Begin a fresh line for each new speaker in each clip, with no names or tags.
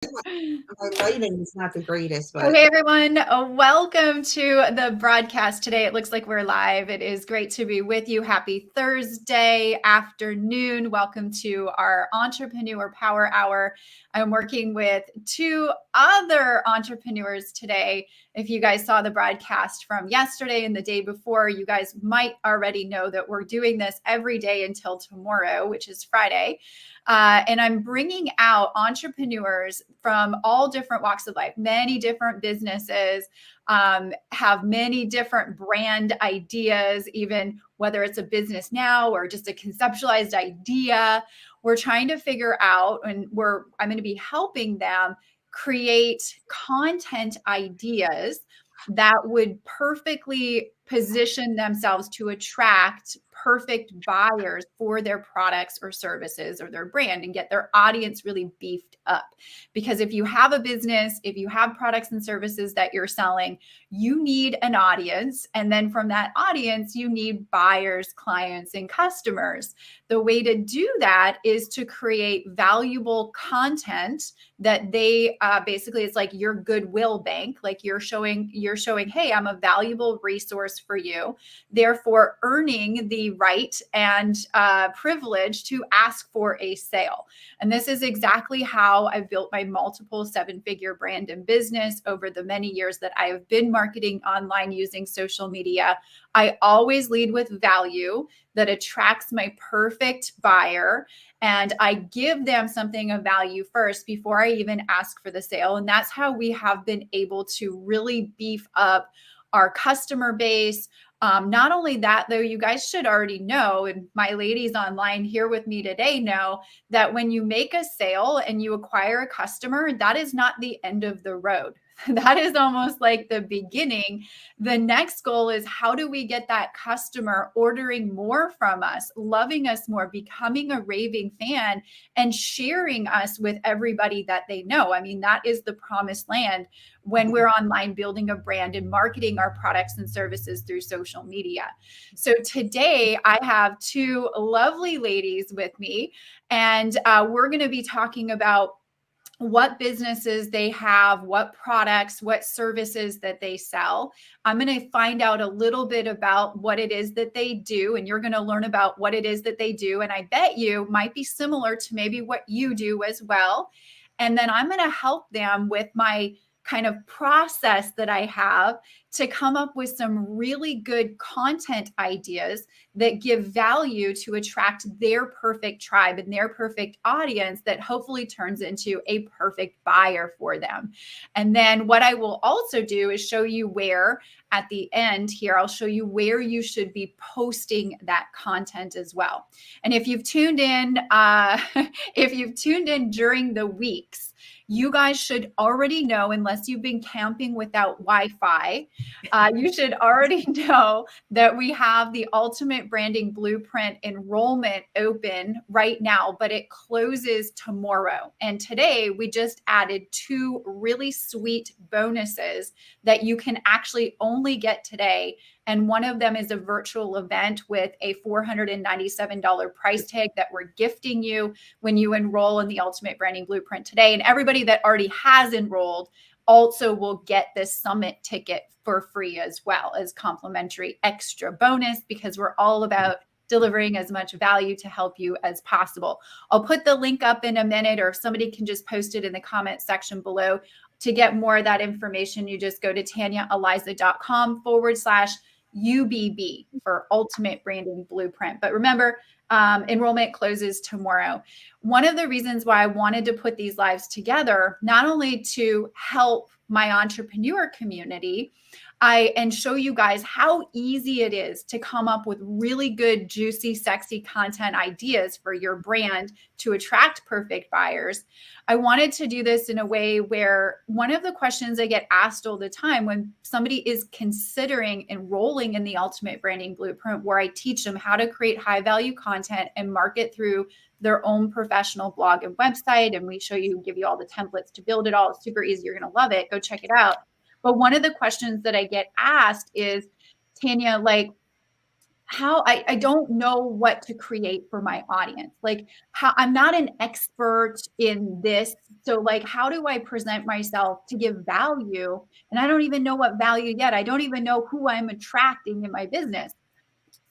My lighting is not the greatest, but
Hey everyone, welcome to the broadcast today. It looks like we're live. It is great to be with you. Happy Thursday afternoon. Welcome to our Entrepreneur Power Hour. I'm working with two other entrepreneurs today. If you guys saw the broadcast from yesterday and the day before, you guys might already know that we're doing this every day until tomorrow, which is Friday. And I'm bringing out entrepreneurs from all different walks of life, many different businesses, have many different brand ideas, even whether it's a business now or just a conceptualized idea. We're trying to figure out, and I'm going to be helping them create content ideas that would perfectly position themselves to attract perfect buyers for their products or services or their brand and get their audience really beefed up. Because if you have a business, if you have products and services that you're selling, you need an audience. And then from that audience, you need buyers, clients, and customers. The way to do that is to create valuable content that they basically, it's like your goodwill bank. Like you're showing, hey, I'm a valuable resource for you, therefore earning the right and privilege to ask for a sale. And this is exactly how I've built my multiple seven-figure brand and business over the many years that I have been marketing online using social media. I always lead with value that attracts my perfect buyer, and I give them something of value first before I even ask for the sale. And that's how we have been able to really beef up our customer base. Not only that, though, you guys should already know, and my ladies online here with me today know that when you make a sale and you acquire a customer, that is not the end of the road. That is almost like the beginning. The next goal is, how do we get that customer ordering more from us, loving us more, becoming a raving fan, and sharing us with everybody that they know? I mean, that is the promised land when we're online building a brand and marketing our products and services through social media. So today I have two lovely ladies with me, and we're going to be talking about what businesses they have, what products, what services that they sell. I'm going to find out a little bit about what it is that they do, and you're going to learn about what it is that they do. And I bet you might be similar to maybe what you do as well. And then I'm going to help them with my kind of process that I have to come up with some really good content ideas that give value to attract their perfect tribe and their perfect audience that hopefully turns into a perfect buyer for them. And then what I will also do is show you where at the end here, I'll show you where you should be posting that content as well. And if you've tuned in, during the weeks, you guys should already know, unless you've been camping without Wi-Fi, you should already know that we have the Ultimate Branding Blueprint enrollment open right now, but it closes tomorrow. And today we just added two really sweet bonuses that you can actually only get today. And one of them is a virtual event with a $497 price tag that we're gifting you when you enroll in the Ultimate Branding Blueprint today. And everybody that already has enrolled also will get this summit ticket for free as well as complimentary extra bonus, because we're all about delivering as much value to help you as possible. I'll put the link up in a minute, or if somebody can just post it in the comment section below. To get more of that information, you just go to TanyaEliza.com/UBB for Ultimate Branding Blueprint. But remember, enrollment closes tomorrow. One of the reasons why I wanted to put these lives together, not only to help my entrepreneur community, and show you guys how easy it is to come up with really good, juicy, sexy content ideas for your brand to attract perfect buyers. I wanted to do this in a way where one of the questions I get asked all the time when somebody is considering enrolling in the Ultimate Branding Blueprint, where I teach them how to create high value content and market through their own professional blog and website. And we show you, give you all the templates to build it all. It's super easy. You're going to love it. Go check it out. But one of the questions that I get asked is, Tanya, like, how I don't know what to create for my audience. Like how I'm not an expert in this. So like how do I present myself to give value? And I don't even know what value yet. I don't even know who I'm attracting in my business.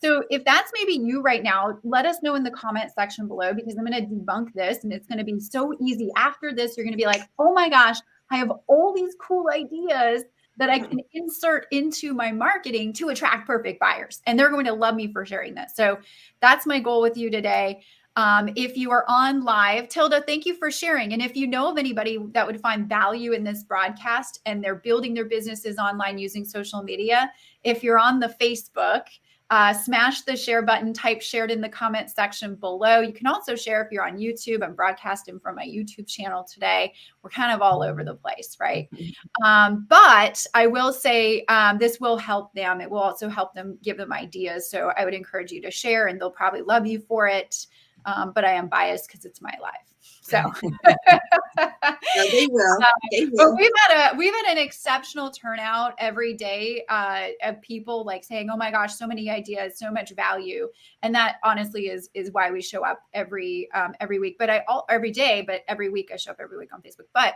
So if that's maybe you right now, let us know in the comment section below because I'm going to debunk this and it's going to be so easy. After this, you're going to be like, oh my gosh, I have all these cool ideas that I can insert into my marketing to attract perfect buyers. And they're going to love me for sharing this. So that's my goal with you today. If you are on live, Tilda, thank you for sharing. And if you know of anybody that would find value in this broadcast and they're building their businesses online using social media, if you're on the Facebook, smash the share button, type shared in the comment section below. You can also share if you're on YouTube. I'm broadcasting from my YouTube channel today. We're kind of all over the place, right? But I will say this will help them. It will also help them, give them ideas. So I would encourage you to share and they'll probably love you for it. But I am biased because it's my life. So
Yeah, they will. They
but
will.
we've had an exceptional turnout every day of people like saying, "Oh my gosh, so many ideas, so much value," and that honestly is why we show up every week. But every day, but every week I show up every week on Facebook. But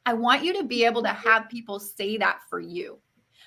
I want you to be able to have people say that for you.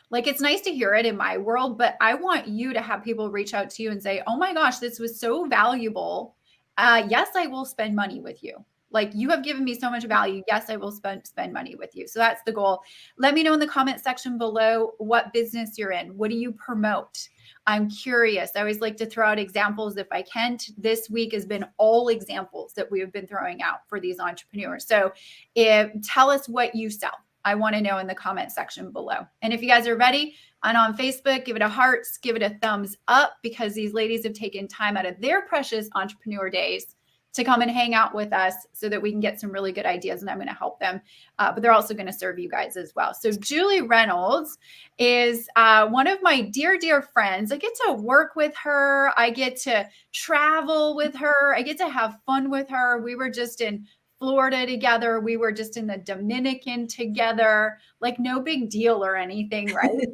Like it's nice to hear it in my world, but I want you to have people reach out to you and say, "Oh my gosh, this was so valuable. Yes, I will spend money with you. Like you have given me so much value. Yes, I will spend money with you." So that's the goal. Let me know in the comment section below what business you're in. What do you promote? I'm curious. I always like to throw out examples if I can. This week has been all examples that we have been throwing out for these entrepreneurs. So tell us what you sell. I want to know in the comment section below. And if you guys are ready and on Facebook, give it a hearts, give it a thumbs up because these ladies have taken time out of their precious entrepreneur days to come and hang out with us so that we can get some really good ideas and I'm going to help them. But they're also going to serve you guys as well. So Julie Reynolds is one of my dear, dear friends. I get to work with her. I get to travel with her. I get to have fun with her. We were just in Florida together. We were just in the Dominican together, like no big deal or anything, right?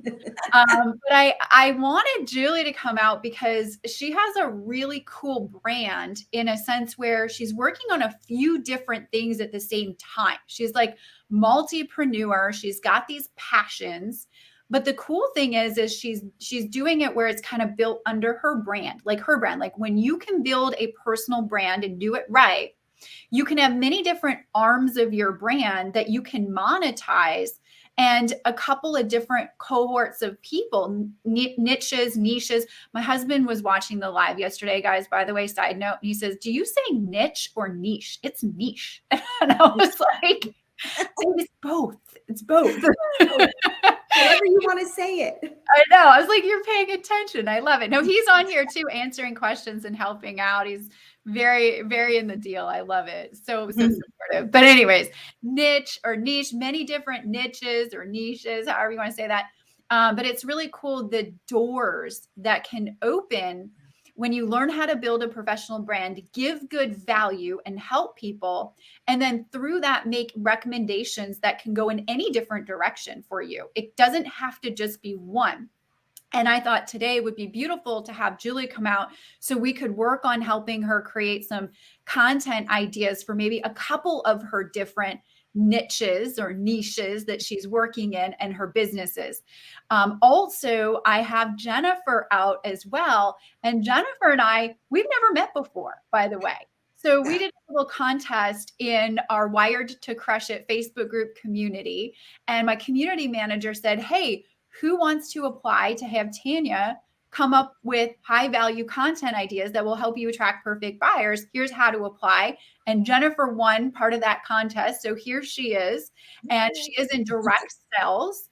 But I wanted Julie to come out because she has a really cool brand in a sense where she's working on a few different things at the same time. She's like multipreneur. She's got these passions. But the cool thing is she's doing it where it's kind of built under her brand, like her brand. Like when you can build a personal brand and do it right, you can have many different arms of your brand that you can monetize and a couple of different cohorts of people, niches. My husband was watching the live yesterday, guys, by the way, side note. And he says, "Do you say niche or niche?" It's niche. And I was like, it's both. It's both.
However you want to say it.
I know. I was like, you're paying attention. I love it. No, he's on here too, answering questions and helping out. He's very, very in the deal. I love it. So supportive. But anyways, niche or niche, many different niches or niches, however you want to say that. But it's really cool the doors that can open when you learn how to build a professional brand, give good value and help people, and then through that, make recommendations that can go in any different direction for you. It doesn't have to just be one. And I thought today would be beautiful to have Julie come out so we could work on helping her create some content ideas for maybe a couple of her different niches or niches that she's working in and her businesses. Also, I have Jennifer out as well. And Jennifer and we've never met before, by the way. So we did a little contest in our Wired to Crush It Facebook group community. And my community manager said, "Hey, who wants to apply to have Tanya come up with high value content ideas that will help you attract perfect buyers? Here's how to apply." And Jennifer won part of that contest. So here she is, and she is in direct sales.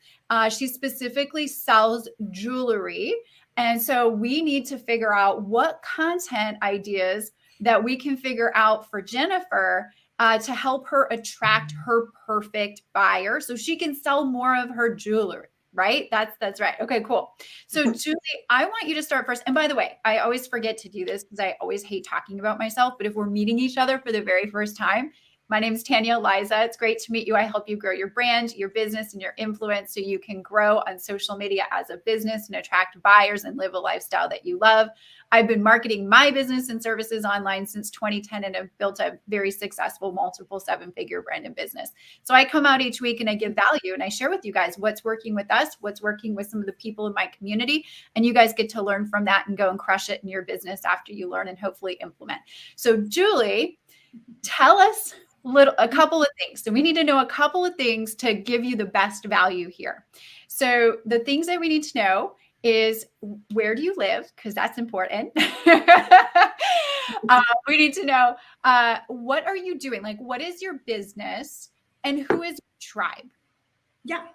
She specifically sells jewelry. And so we need to figure out what content ideas that we can figure out for Jennifer to help her attract her perfect buyer so she can sell more of her jewelry. Right? That's right. Okay, cool. So Julie, I want you to start first. And by the way, I always forget to do this because I always hate talking about myself. But if we're meeting each other for the very first time, My name is Tanya Eliza. It's great to meet you. I help you grow your brand, your business, and your influence so you can grow on social media as a business and attract buyers and live a lifestyle that you love. I've been marketing my business and services online since 2010 and have built a very successful multiple seven-figure brand and business. So I come out each week and I give value and I share with you guys what's working with us, what's working with some of the people in my community, and you guys get to learn from that and go and crush it in your business after you learn and hopefully implement. So Julie, tell us a couple of things. So we need to know a couple of things to give you the best value here. So the things that we need to know is, where do you live? Because that's important. We need to know, what are you doing? Like, what is your business and who is your tribe?
Yeah.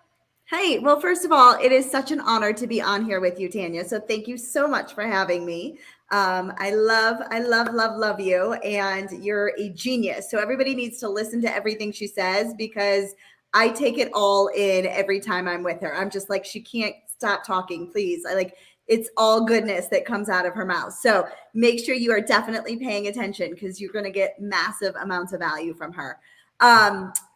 Hey, well, first of all, it is such an honor to be on here with you, Tanya. So thank you so much for having me. I love you, and you're a genius. So everybody needs to listen to everything she says, because I take it all in every time I'm with her. I'm just like, she can't stop talking, please. It's all goodness that comes out of her mouth. So make sure you are definitely paying attention, because you're going to get massive amounts of value from her.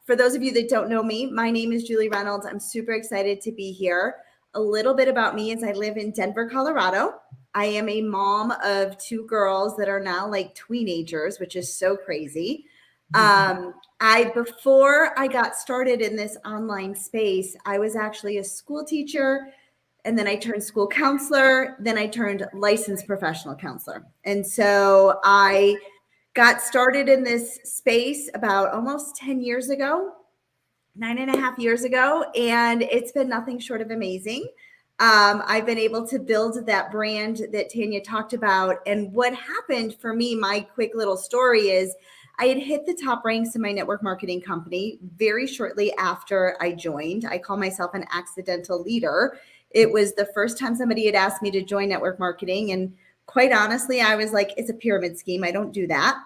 For those of you that don't know me, my name is Julie Reynolds. I'm super excited to be here. A little bit about me is I live in Denver, Colorado. I am a mom of two girls that are now like teenagers, which is so crazy. Before I got started in this online space, I was actually a school teacher, and then I turned school counselor, then I turned licensed professional counselor. And so I got started in this space about almost 10 years ago, 9.5 years ago, and it's been nothing short of amazing. I've been able to build that brand that Tanya talked about. And what happened for me, my quick little story is, I had hit the top ranks in my network marketing company very shortly after I joined. I call myself an accidental leader. It was the first time somebody had asked me to join network marketing, and quite honestly, I was like, it's a pyramid scheme. I don't do that.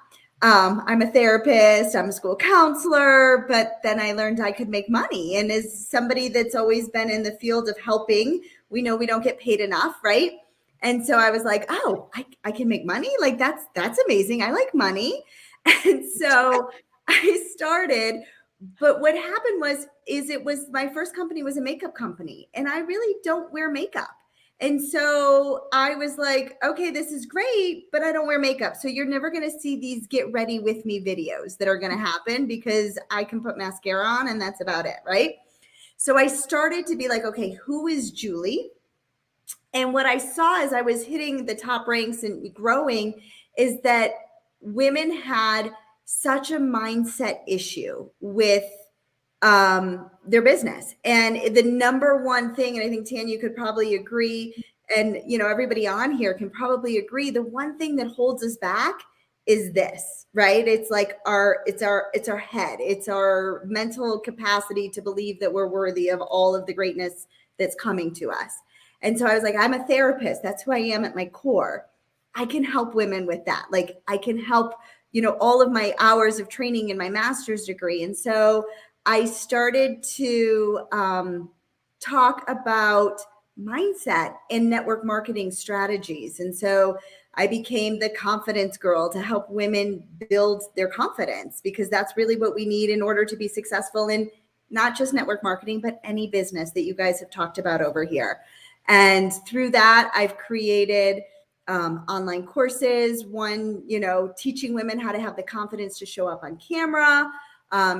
I'm a therapist, I'm a school counselor, but then I learned I could make money. And as somebody that's always been in the field of helping, we know we don't get paid enough, right? And so I was like, oh, I can make money? Like, that's amazing. I like money. And so I started. But what happened was my first company was a makeup company, and I really don't wear makeup. And so I was like, okay, this is great, but I don't wear makeup. So you're never going to see these get ready with me videos that are going to happen, because I can put mascara on and that's about it, right? So I started to be like, okay, who is Julie? And what I saw as I was hitting the top ranks and growing is that women had such a mindset issue with their business. And the number one thing, and I think Tanya could probably agree, and everybody on here can probably agree, the one thing that holds us back is this, right? It's like it's our head. It's our mental capacity to believe that we're worthy of all of the greatness that's coming to us. And so I was like, I'm a therapist. That's who I am at my core. I can help women with that. Like, I can help, all of my hours of training in my master's degree. And so I started to talk about mindset and network marketing strategies. And so I became the confidence girl to help women build their confidence, because that's really what we need in order to be successful in not just network marketing, but any business that you guys have talked about over here. And through that, I've created online courses, teaching women how to have the confidence to show up on camera,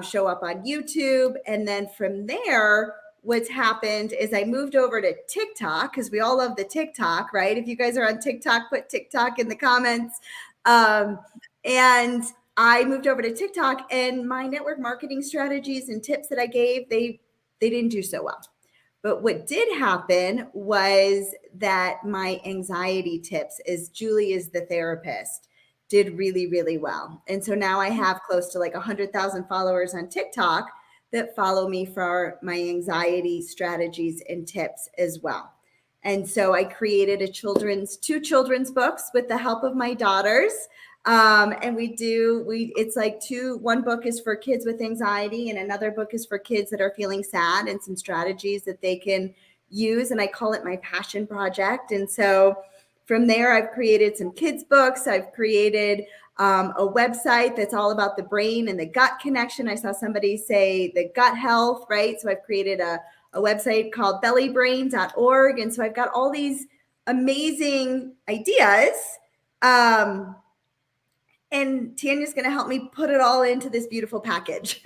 show up on YouTube. And then from there, what's happened is I moved over to TikTok, because we all love the TikTok, right? If you guys are on TikTok, put TikTok in the comments. And I moved over to TikTok, and my network marketing strategies and tips that I gave, they didn't do so well. But what did happen was that my anxiety tips, as Julie is the therapist, did really, really well. And so now I have close to like 100,000 followers on TikTok that follow me for my anxiety strategies and tips as well. And so I created two children's books with the help of my daughters. And it's like one book is for kids with anxiety, and another book is for kids that are feeling sad, and some strategies that they can use. And I call it my passion project. And so from there, I've created some kids books. I've created a website that's all about the brain and the gut connection. I saw somebody say the gut health, right? So I've created a website called bellybrain.org. And so I've got all these amazing ideas. And Tanya's going to help me put it all into this beautiful package.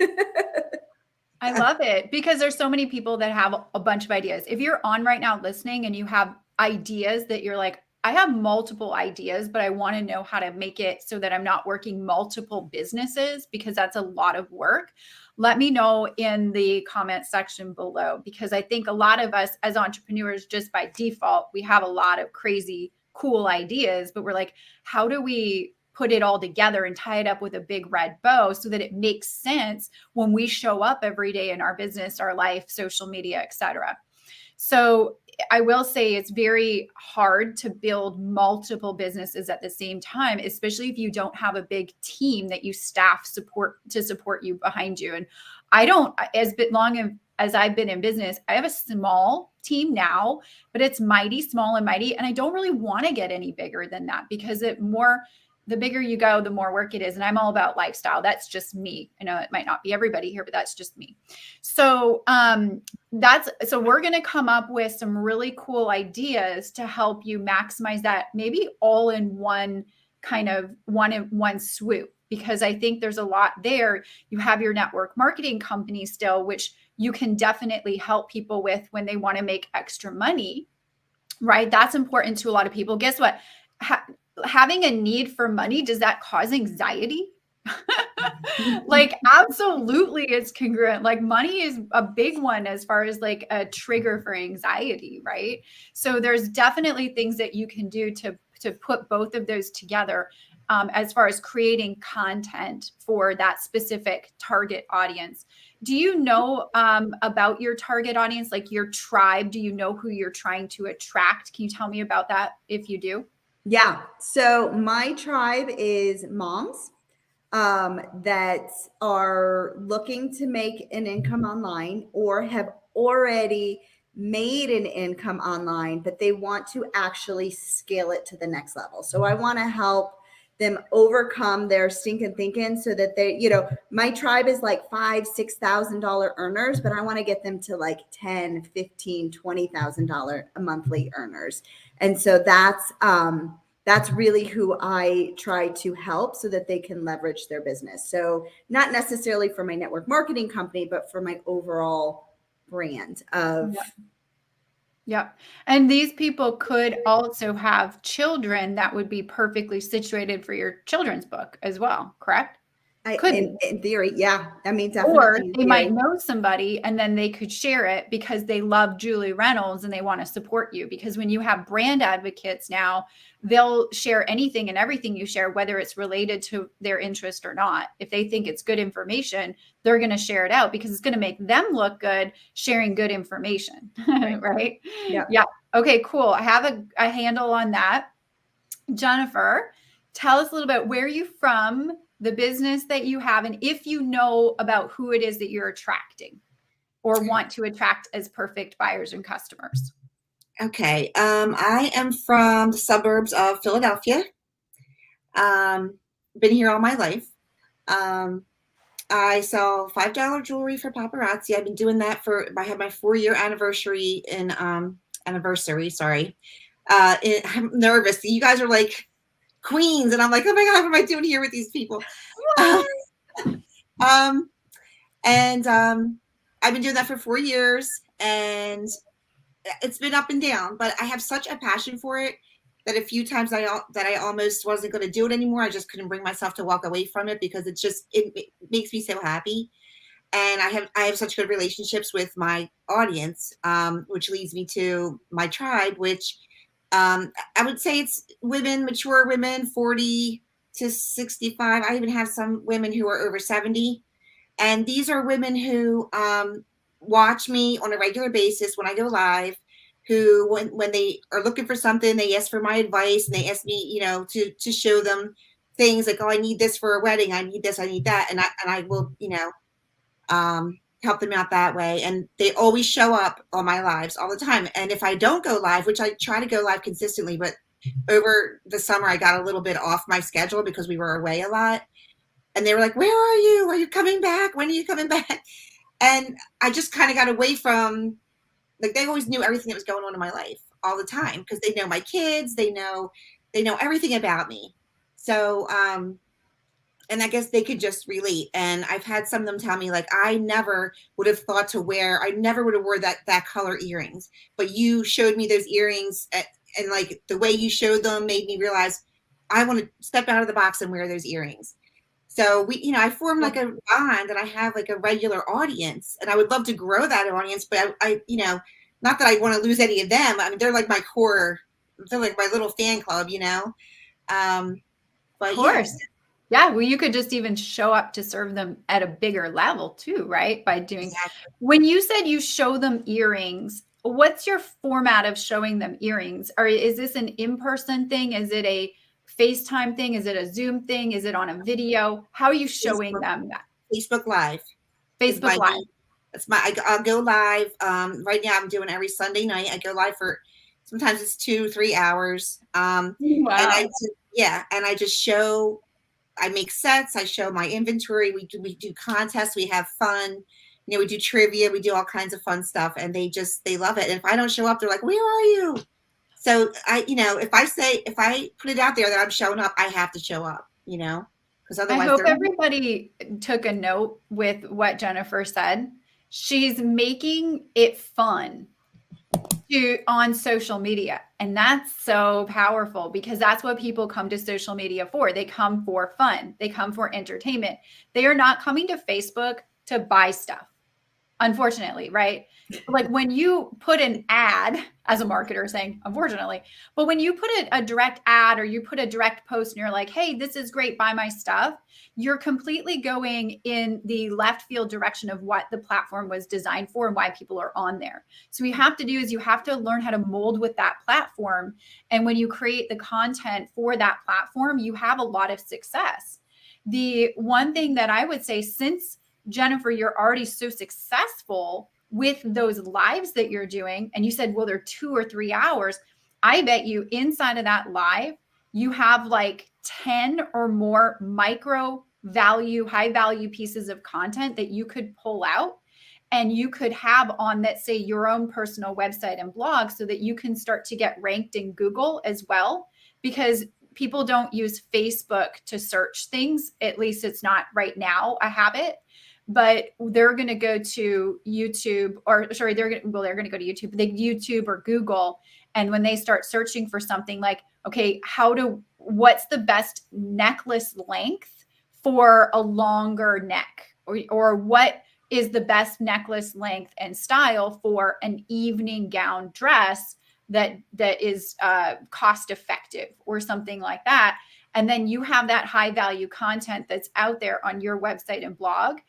I love it because there's so many people that have a bunch of ideas. If you're on right now listening and you have ideas that you're like, I have multiple ideas, but I want to know how to make it so that I'm not working multiple businesses because that's a lot of work. Let me know in the comment section below, because I think a lot of us as entrepreneurs, just by default, we have a lot of crazy, cool ideas, but we're like, how do we put it all together and tie it up with a big red bow so that it makes sense when we show up every day in our business, our life, social media, etc. So I will say it's very hard to build multiple businesses at the same time, especially if you don't have a big team that you staff support you behind you. And I don't, as long as I've been in business, I have a small team now, but it's mighty small and mighty. And I don't really want to get any bigger than that because the bigger you go, the more work it is. And I'm all about lifestyle. That's just me. I know it might not be everybody here, but that's just me. So so we're going to come up with some really cool ideas to help you maximize that, maybe all in one kind of one swoop, because I think there's a lot there. You have your network marketing company still, which you can definitely help people with when they want to make extra money, right? That's important to a lot of people. Guess what? Having a need for money, does that cause anxiety? Like, absolutely, it's congruent. Like, money is a big one as far as like a trigger for anxiety, right? So there's definitely things that you can do to put both of those together, as far as creating content for that specific target audience. Do you know about your target audience, like your tribe? Do you know who you're trying to attract? Can you tell me about that if you do?
Yeah. So my tribe is moms that are looking to make an income online or have already made an income online, but they want to actually scale it to the next level. So I want to help them overcome their stinking thinking so that they, my tribe is like $5,000-$6,000 earners, but I want to get them to like $10,000, $15,000, $20,000 a monthly earners. And so that's really who I try to help so that they can leverage their business. So not necessarily for my network marketing company, but for my overall brand of.
Yep. And these people could also have children that would be perfectly situated for your children's book as well, correct?
In theory, yeah. I mean, definitely.
Or they might know somebody and then they could share it because they love Julie Reynolds and they want to support you. Because when you have brand advocates now, they'll share anything and everything you share, whether it's related to their interest or not. If they think it's good information, they're going to share it out because it's going to make them look good sharing good information. Right? Yeah. Okay, cool. I have a handle on that. Jennifer, tell us a little bit, where are you from, the business that you have, and if you know about who it is that you're attracting or want to attract as perfect buyers and customers.
Okay. I am from the suburbs of Philadelphia. Been here all my life. I sell $5 jewelry for paparazzi. I've been doing that I had my 4-year anniversary I'm nervous. You guys are like queens. And I'm like, oh my God, what am I doing here with these people? I've been doing that for 4 years and it's been up and down, but I have such a passion for it that a few times that I almost wasn't going to do it anymore. I just couldn't bring myself to walk away from it because it makes me so happy. And I have such good relationships with my audience, which leads me to my tribe, which I would say it's women, mature women, 40 to 65. I even have some women who are over 70. And these are women who watch me on a regular basis when I go live, who when they are looking for something, they ask for my advice and they ask me, to show them things like, oh, I need this for a wedding. I need this, I need that. And I will, help them out that way. And they always show up on my lives all the time. And if I don't go live, which I try to go live consistently, but over the summer, I got a little bit off my schedule because we were away a lot. And they were like, where are you? Are you coming back? When are you coming back? And I just kind of got away from, like, they always knew everything that was going on in my life all the time because they know my kids, they know everything about me. So, and I guess they could just relate. And I've had some of them tell me, like, I never would have thought to wear, I never would have wore that color earrings, but you showed me those earrings and like the way you showed them made me realize I want to step out of the box and wear those earrings. So we, I formed like a bond and I have like a regular audience and I would love to grow that audience, but I not that I want to lose any of them. I mean, they're like my core, they're like my little fan club, but
Of course. Yeah, well, you could just even show up to serve them at a bigger level too, right? By doing,
exactly.
When you said you show them earrings, what's your format of showing them earrings? Or is this an in-person thing? Is it a FaceTime thing? Is it a Zoom thing? Is it on a video? How are you showing them that?
Facebook Live.
Facebook Live.
I'll go live. Right now I'm doing every Sunday night. I go live for, sometimes it's 2-3 hours.
Wow.
And I just show, I make sets, I show my inventory, we do contests, we have fun, we do trivia, we do all kinds of fun stuff, and they love it. And if I don't show up, they're like, where are you? So if I put it out there that I'm showing up, I have to show up, because otherwise
I hope everybody took a note with what Jennifer said. She's making it fun on social media. And that's so powerful because that's what people come to social media for. They come for fun. They come for entertainment. They are not coming to Facebook to buy stuff, unfortunately, right? Like when you put an ad, as a marketer saying, unfortunately, but when you put a direct ad or you put a direct post and you're like, hey, this is great, buy my stuff, you're completely going in the left field direction of what the platform was designed for and why people are on there. So what you have to do is you have to learn how to mold with that platform. And when you create the content for that platform, you have a lot of success. The one thing that I would say, since Jennifer, you're already so successful with those lives that you're doing, and you said, well, they're 2 or 3 hours. I bet you inside of that live, you have like 10 or more micro value, high value pieces of content that you could pull out and you could have on, let's say, your own personal website and blog so that you can start to get ranked in Google as well, because people don't use Facebook to search things. At least it's not right now a habit. But they're going to go to YouTube, or sorry, they're going to go to YouTube, YouTube or Google. And when they start searching for something like, okay, what's the best necklace length for a longer neck, or what is the best necklace length and style for an evening gown dress that is cost effective or something like that. And then you have that high value content that's out there on your website and blog.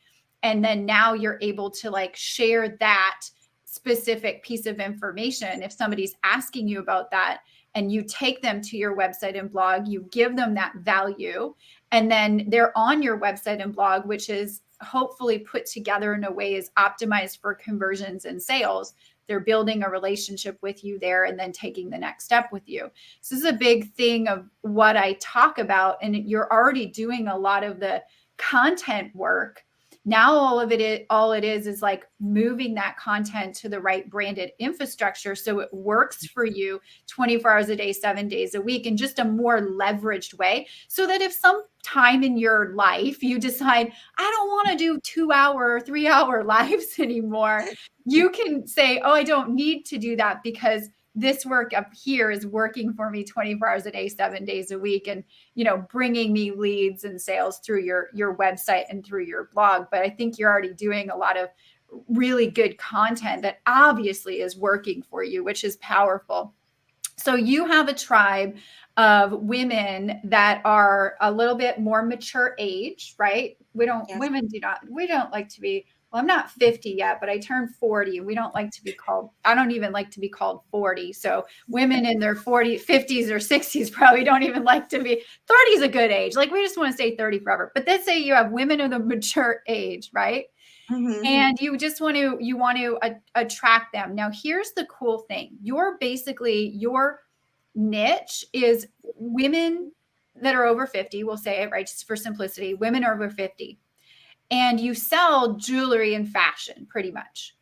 And then now you're able to like share that specific piece of information. If somebody's asking you about that and you take them to your website and blog, you give them that value, and then they're on your website and blog, which is hopefully put together in a way is optimized for conversions and sales. They're building a relationship with you there and then taking the next step with you. So this is a big thing of what I talk about. And you're already doing a lot of the content work. Now all it is like moving that content to the right branded infrastructure so it works for you 24 hours a day, 7 days a week in just a more leveraged way, so that if some time in your life you decide, I don't want to do 2-hour or 3-hour lives anymore, you can say, oh, I don't need to do that because this work up here is working for me 24 hours a day, 7 days a week, and, bringing me leads and sales through your website and through your blog. But I think you're already doing a lot of really good content that obviously is working for you, which is powerful. So you have a tribe of women that are a little bit more mature age, right? We don't like to be, well, I'm not 50 yet, but I turned 40 and I don't even like to be called 40. So women in their 50s or 60s probably don't even like to be, 30 is a good age. Like we just want to stay 30 forever. But let's say you have women of the mature age, right? Mm-hmm. And you want to attract them. Now, here's the cool thing. Your niche is women that are over 50. We'll say it right, just for simplicity. Women are over 50. And you sell jewelry and fashion pretty much.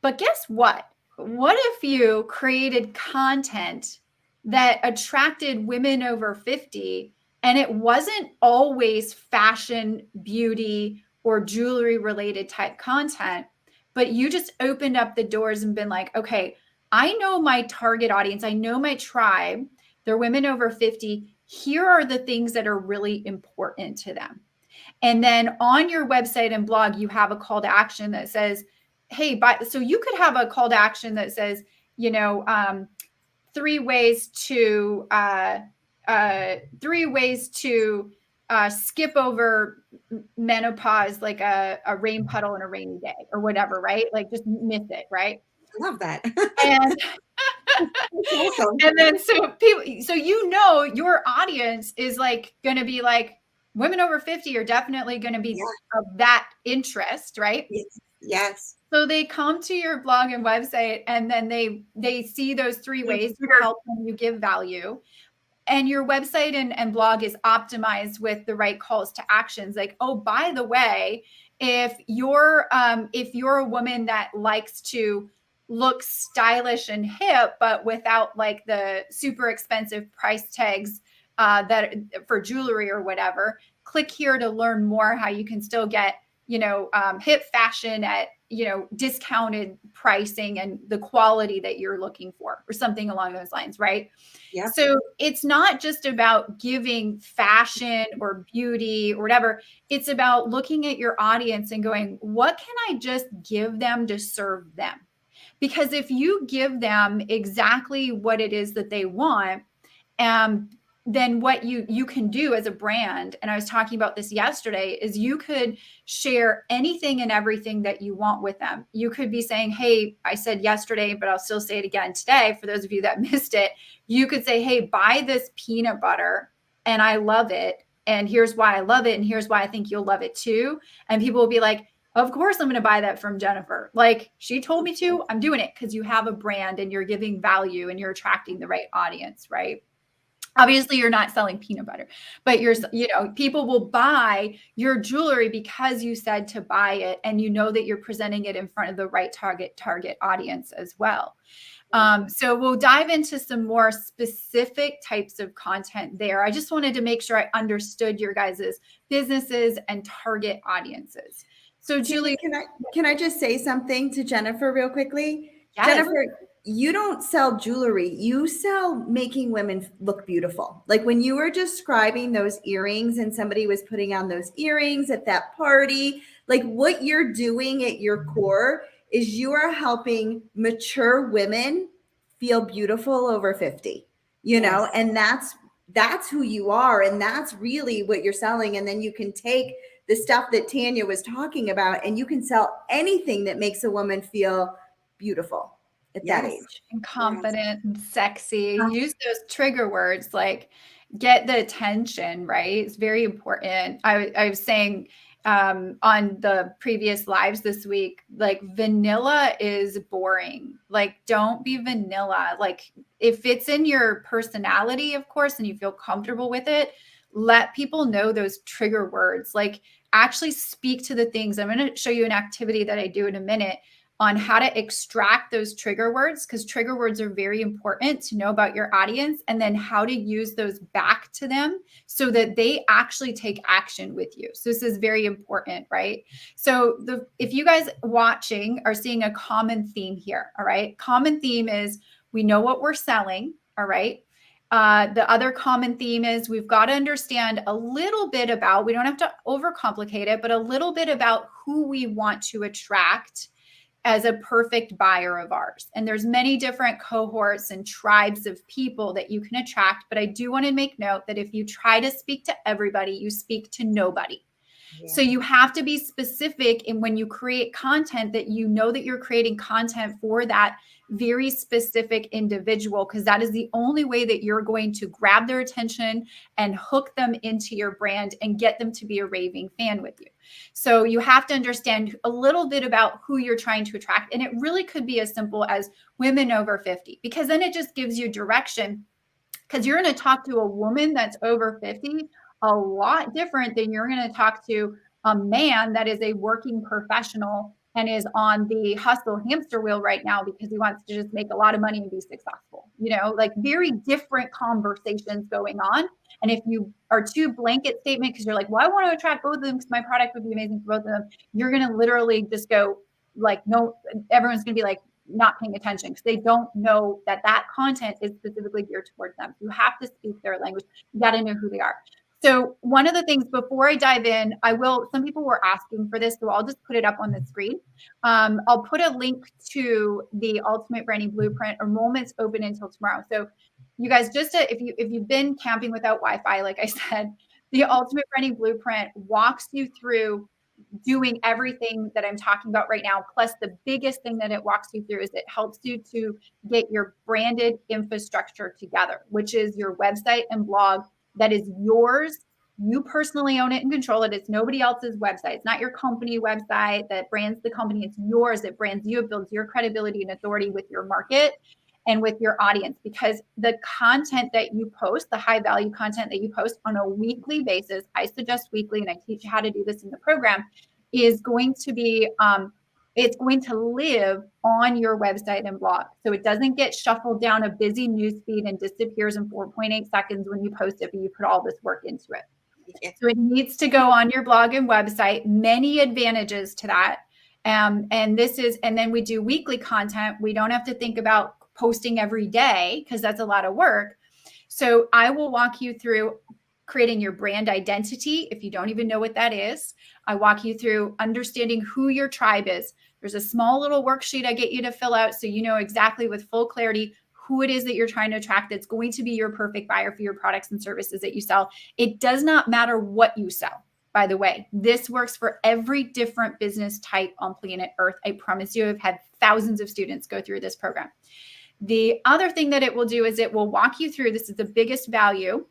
But guess what? What if you created content that attracted women over 50 and it wasn't always fashion, beauty, or jewelry related type content, but you just opened up the doors and been like, okay, I know my target audience, I know my tribe, they're women over 50. Here are the things that are really important to them. And then on your website and blog, you have a call to action that says, hey, so you could have a call to action that says, 3 ways to skip over menopause, like a rain puddle in a rainy day or whatever, right? Like just miss it, right?
I love that.
And
Awesome.
and then so your audience is like going to be like, women over 50 are definitely going to be of that interest, right?
Yes.
So they come to your blog and website, and then they see those 3 ways to help them, you give value. And your website and blog is optimized with the right calls to actions. Like, oh, by the way, if you're a woman that likes to look stylish and hip, but without like the super expensive price tags that for jewelry or whatever, click here to learn more how you can still get, hip fashion at, discounted pricing and the quality that you're looking for, or something along those lines. Right.
Yeah.
So it's not just about giving fashion or beauty or whatever. It's about looking at your audience and going, what can I just give them to serve them? Because if you give them exactly what it is that they want, then what you can do as a brand, and I was talking about this yesterday, is you could share anything and everything that you want with them. You could be saying, hey, I said yesterday, but I'll still say it again today for those of you that missed it. You could say, hey, buy this peanut butter and I love it. And here's why I love it. And here's why I think you'll love it too. And people will be like, of course, I'm going to buy that from Jennifer. Like she told me to, I'm doing it, because you have a brand and you're giving value and you're attracting the right audience, right? Obviously, you're not selling peanut butter, but people will buy your jewelry because you said to buy it, and you know that you're presenting it in front of the right target audience as well. So we'll dive into some more specific types of content there. I just wanted to make sure I understood your guys' businesses and target audiences. So Julie,
can I just say something to Jennifer real quickly?
Yes.
Jennifer, you don't sell jewelry. You sell making women look beautiful. Like when you were describing those earrings and somebody was putting on those earrings at that party, like what you're doing at your core is you are helping mature women feel beautiful over 50, and that's who you are. And that's really what you're selling. And then you can take the stuff that Tanya was talking about, and you can sell anything that makes a woman feel beautiful at that age.
And confident and sexy. Use those trigger words, like get the attention, right? It's very important. I was saying on the previous lives this week, like vanilla is boring. Like don't be vanilla. Like if it's in your personality, of course, and you feel comfortable with it, let people know those trigger words. Like actually speak to the things. I'm going to show you an activity that I do in a minute on how to extract those trigger words, because trigger words are very important to know about your audience, and then how to use those back to them so that they actually take action with you. So this is very important, right? So if you guys watching are seeing a common theme here, all right? Common theme is we know what we're selling, all right? The other common theme is we've got to understand a little bit about, we don't have to overcomplicate it, but a little bit about who we want to attract as a perfect buyer of ours. And there's many different cohorts and tribes of people that you can attract. But I do want to make note that if you try to speak to everybody, you speak to nobody. Yeah. So you have to be specific in when you create content, that you know that you're creating content for that very specific individual, because that is the only way that you're going to grab their attention and hook them into your brand and get them to be a raving fan with you. So you have to understand a little bit about who you're trying to attract. And it really could be as simple as women over 50, because then it just gives you direction. because you're going to talk to a woman that's over 50 a lot different than you're going to talk to a man that is a working professional and is on the hustle hamster wheel right now because he wants to just make a lot of money and be successful. Like very different conversations going on. And if you are too blanket statement because you're like, well, I want to attract both of them because my product would be amazing for both of them, you're going to literally just go like, no, everyone's going to be like not paying attention because they don't know that content is specifically geared towards them. You have to speak their language. You got to know who they are. So one of the things before I dive in, some people were asking for this, so I'll just put it up on the screen. I'll put a link to the Ultimate Branding Blueprint. Enrollment's open until tomorrow. So you guys, if you've been camping without Wi-Fi, like I said, the Ultimate Branding Blueprint walks you through doing everything that I'm talking about right now. Plus the biggest thing that it walks you through is it helps you to get your branded infrastructure together, which is your website and blog that is yours. You personally own it and control it. It's nobody else's website. It's not your company website that brands the company. It's yours. It brands you. It builds your credibility and authority with your market and with your audience, because the content that you post, the high value content that you post on a weekly basis, I suggest weekly, and I teach you how to do this in the program, is going to be, it's going to live on your website and blog. So it doesn't get shuffled down a busy news feed and disappears in 4.8 seconds when you post it, but you put all this work into it. Yeah. So it needs to go on your blog and website. Many advantages to that. And then we do weekly content. We don't have to think about posting every day because that's a lot of work. So I will walk you through creating your brand identity. If you don't even know what that is, I walk you through understanding who your tribe is. There's a small little worksheet I get you to fill out so you know exactly with full clarity who it is that you're trying to attract that's going to be your perfect buyer for your products and services that you sell. It does not matter what you sell. By the way, this works for every different business type on planet Earth. I promise you, I've had thousands of students go through this program. The other thing that it will do is it will walk you through, this is the biggest value.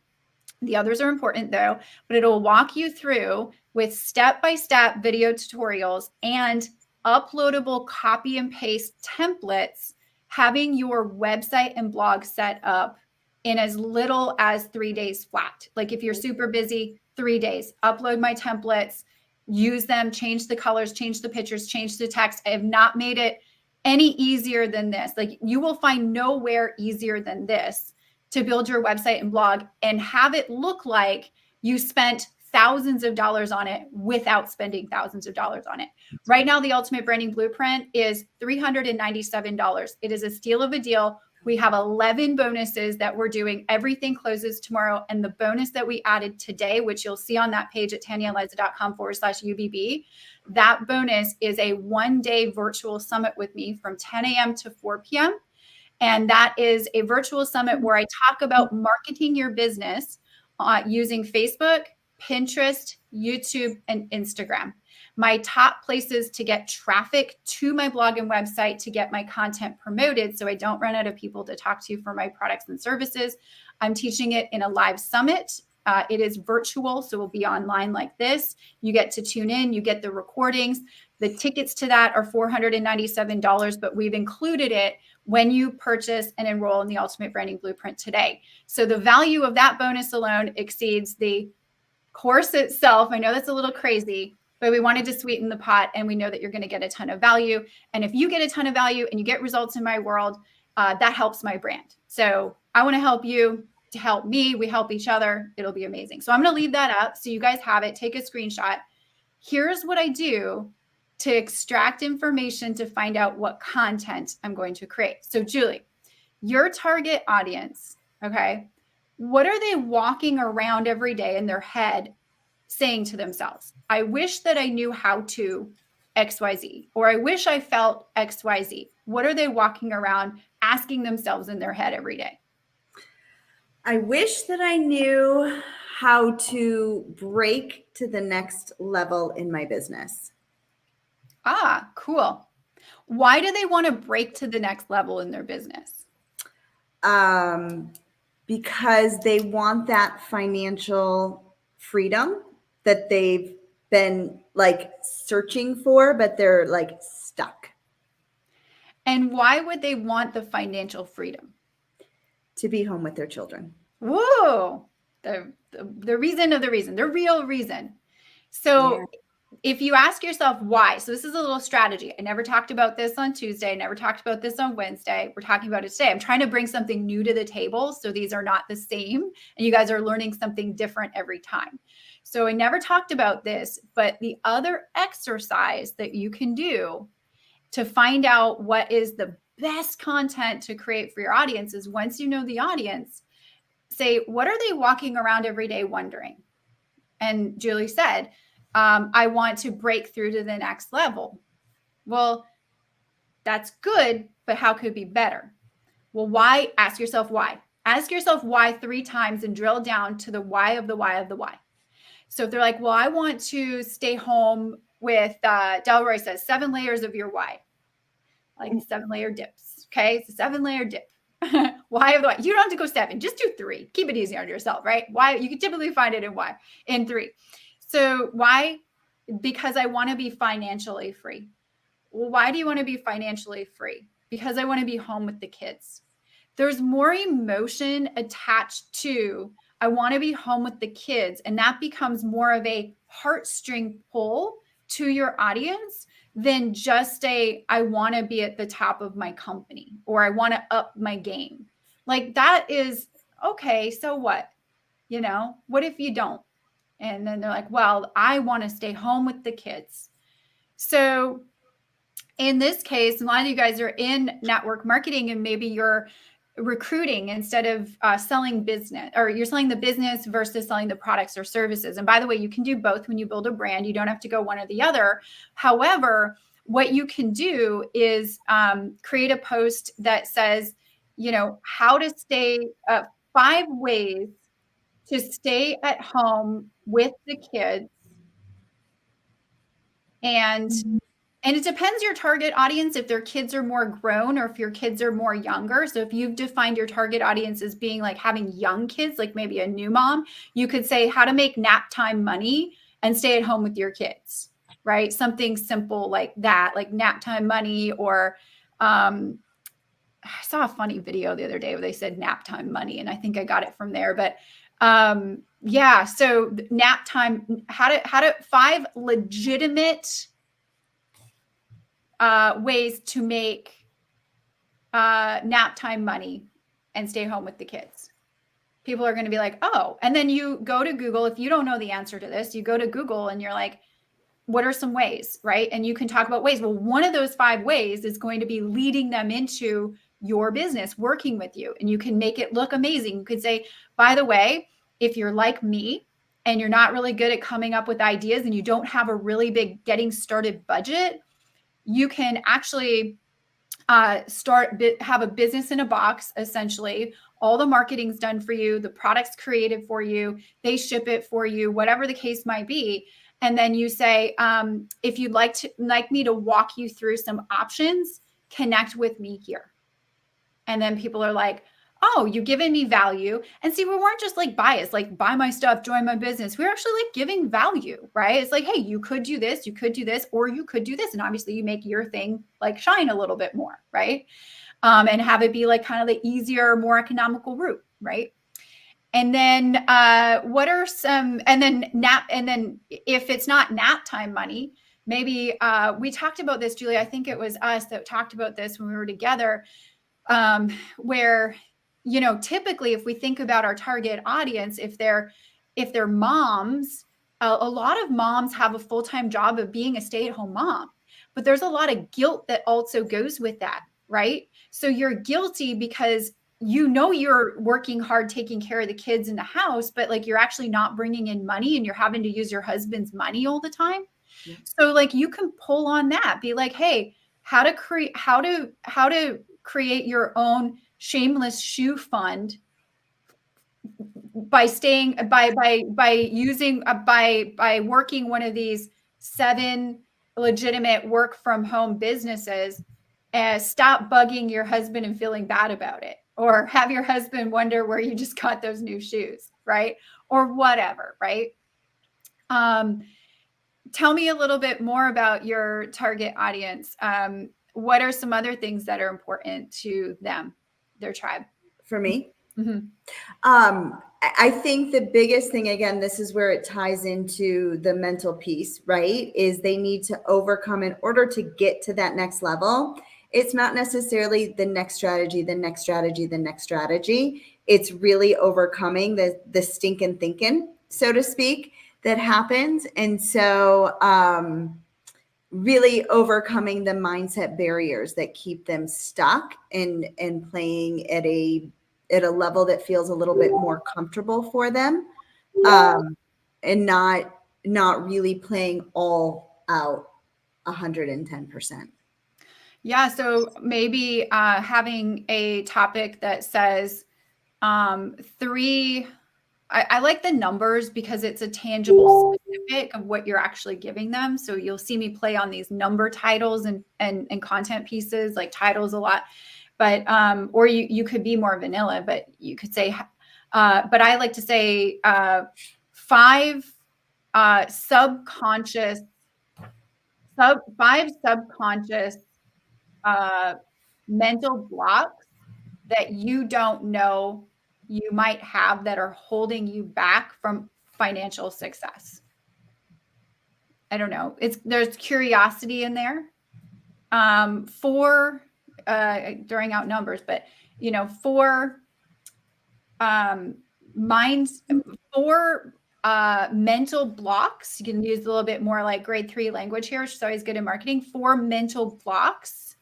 The others are important though, but it'll walk you through with step-by-step video tutorials and uploadable copy and paste templates, having your website and blog set up in as little as 3 days flat. Like if you're super busy, 3 days, upload my templates, use them, change the colors, change the pictures, change the text. I have not made it any easier than this. Like you will find nowhere easier than this to build your website and blog and have it look like you spent thousands of dollars on it without spending thousands of dollars on it. Right now, the Ultimate Branding Blueprint is $397. It is a steal of a deal. We have 11 bonuses that we're doing. Everything closes tomorrow. And the bonus that we added today, which you'll see on that page at TanyaEliza.com/UBB, that bonus is a 1-day virtual summit with me from 10 a.m. to 4 p.m. And that is a virtual summit where I talk about marketing your business using Facebook, Pinterest, YouTube, and Instagram. My top places to get traffic to my blog and website to get my content promoted so I don't run out of people to talk to for my products and services. I'm teaching it in a live summit. It is virtual, so we'll be online like this. You get to tune in, you get the recordings. The tickets to that are $497, but we've included it when you purchase and enroll in the Ultimate Branding Blueprint today. So the value of that bonus alone exceeds the course itself. I know that's a little crazy, but we wanted to sweeten the pot, and we know that you're going to get a ton of value. And if you get a ton of value and you get results in my world, that helps my brand. So I want to help you to help me. We help each other. It'll be amazing. So I'm going to leave that up so you guys have it. Take a screenshot. Here's what I do to extract information to find out what content I'm going to create. So Julie, your target audience, okay, what are they walking around every day in their head saying to themselves? I wish that I knew how to XYZ, or I wish I felt XYZ. What are they walking around asking themselves in their head every day?
I wish that I knew how to break to the next level in my business.
Ah, cool. Why do they want to break to the next level in their business?
Because they want that financial freedom that they've been like searching for, but they're like stuck.
And why would they want the financial freedom?
To be home with their children.
Whoa. The reason of the reason, the real reason. So
Yeah.
if you ask yourself why, so this is a little strategy. I never talked about this on Tuesday. I never talked about this on Wednesday. We're talking about it today. I'm trying to bring something new to the table. So these are not the same. And you guys are learning something different every time. So I never talked about this, but the other exercise that you can do to find out what is the best content to create for your audience is once you know the audience, say, what are they walking around every day wondering? And Julie said, I want to break through to the next level. Well, that's good, but how could it be better? Well, why? Ask yourself why. Ask yourself why 3 times and drill down to the why of the why of the why. So if they're like, well, I want to stay home with, Delroy says, 7 layers of your why. Like 7-layer dips. Okay. It's a 7-layer dip. Why of the why? You don't have to go 7, just do 3. Keep it easy on yourself, right? Why? You can typically find it in why, in 3. So why? Because I want to be financially free. Well, why do you want to be financially free? Because I want to be home with the kids. There's more emotion attached to I want to be home with the kids. And that becomes more of a heartstring pull to your audience than just I want to be at the top of my company or I want to up my game. Like that is okay. So what? What if you don't? And then they're like, well, I want to stay home with the kids. So in this case, a lot of you guys are in network marketing and maybe you're recruiting instead of selling business, or you're selling the business versus selling the products or services. And by the way, you can do both when you build a brand. You don't have to go one or the other. However, what you can do is create a post that says, how to stay 5 ways to stay at home with the kids. And it depends your target audience, if their kids are more grown or if your kids are more younger. So if you've defined your target audience as being like having young kids, like maybe a new mom, you could say how to make nap time money and stay at home with your kids, right? Something simple like that, like nap time money. Or I saw a funny video the other day where they said nap time money, and I think I got it from there. But yeah, so nap time, how to 5 legitimate ways to make nap time money and stay home with the kids. People are going to be like, oh, and then you go to Google. If you don't know the answer to this, you go to Google and you're like, what are some ways, right? And you can talk about ways. Well, one of those 5 ways is going to be leading them into your business, working with you, and you can make it look amazing. You could say, by the way, if you're like me and you're not really good at coming up with ideas and you don't have a really big getting started budget, you can actually have a business in a box. Essentially, all the marketing's done for you, the product's created for you, they ship it for you, whatever the case might be. And then you say, if you'd like me to walk you through some options, connect with me here. And then people are like, oh, you've given me value. And see, we weren't just like biased, like buy my stuff, join my business. We're actually like giving value, right? It's like, hey, you could do this, or you could do this. And obviously you make your thing like shine a little bit more, right? And have it be like kind of the easier, more economical route, right? And then what are some, and then if it's not nap time money, maybe we talked about this, Julie, I think it was us that talked about this when we were together, where, typically if we think about our target audience, if they're moms, a lot of moms have a full-time job of being a stay-at-home mom, but there's a lot of guilt that also goes with that, right? So you're guilty because you're working hard, taking care of the kids in the house, but like you're actually not bringing in money and you're having to use your husband's money all the time. Yeah. So like you can pull on that, be like, hey, how to create your own shameless shoe fund by working one of these 7 legitimate work from home businesses, and stop bugging your husband and feeling bad about it, or have your husband wonder where you just got those new shoes, right? Or whatever, right? Tell me a little bit more about your target audience. What are some other things that are important to them, their tribe?
For me?
Mhm.
I think the biggest thing, again, this is where it ties into the mental piece, right? Is they need to overcome in order to get to that next level. It's not necessarily the next strategy, the next strategy, the next strategy. It's really overcoming the stinking thinking, so to speak, that happens. And so really overcoming the mindset barriers that keep them stuck and playing at a level that feels a little bit more comfortable for them, and not really playing all out 110%.
Yeah, so maybe having a topic that says three. I like the numbers because it's a tangible specific of what you're actually giving them. So you'll see me play on these number titles and content pieces, like titles a lot. But or you could be more vanilla, but you could say, but I like to say 5 subconscious mental blocks that you don't know you might have that are holding you back from financial success. I don't know. There's curiosity in there. For throwing out numbers, but for minds, for mental blocks, you can use a little bit more like grade 3 language here, which is always good in marketing. 4 mental blocks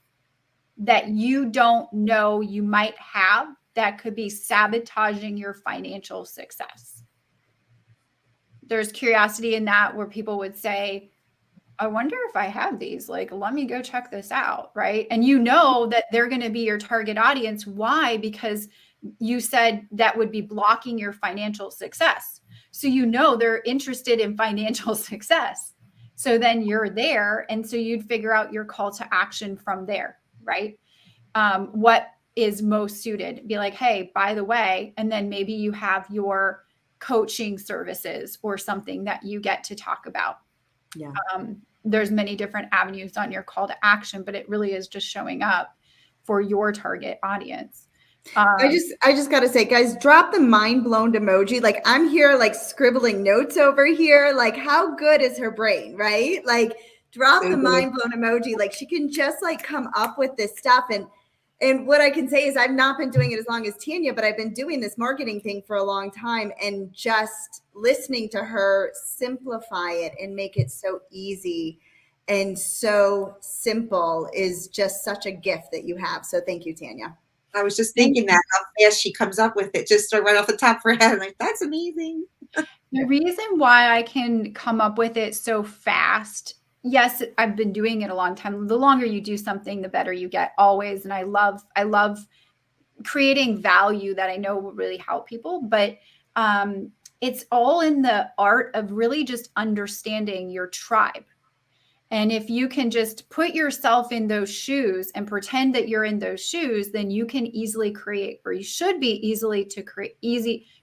that you don't know you might have that could be sabotaging your financial success. There's curiosity in that where people would say, I wonder if I have these, like, let me go check this out, right? And you know that they're going to be your target audience. Why? Because you said that would be blocking your financial success. So you know they're interested in financial success. So then you're there. And so you'd figure out your call to action from there, right? What is most suited? Be like, hey, by the way, and then maybe you have your coaching services or something that you get to talk about.
Yeah.
There's many different avenues on your call to action, but it really is just showing up for your target audience.
I just got to say, guys, drop the mind blown emoji. Like, I'm here, like, scribbling notes over here. Like, how good is her brain, right? Like, drop the mind blown emoji. Like, she can just like come up with this stuff. And what I can say is I've not been doing it as long as Tanya, but I've been doing this marketing thing for a long time, and just listening to her simplify it and make it so easy and so simple is just such a gift that you have. So thank you, Tanya.
I was just thinking that how fast she comes up with it, just right off the top of her head. I'm like, that's amazing.
The reason why I can come up with it so fast, yes, I've been doing it a long time. The longer you do something, the better you get always. And I love creating value that I know will really help people. But it's all in the art of really just understanding your tribe. And if you can just put yourself in those shoes and pretend that you're in those shoes, then you can easily create, or you should be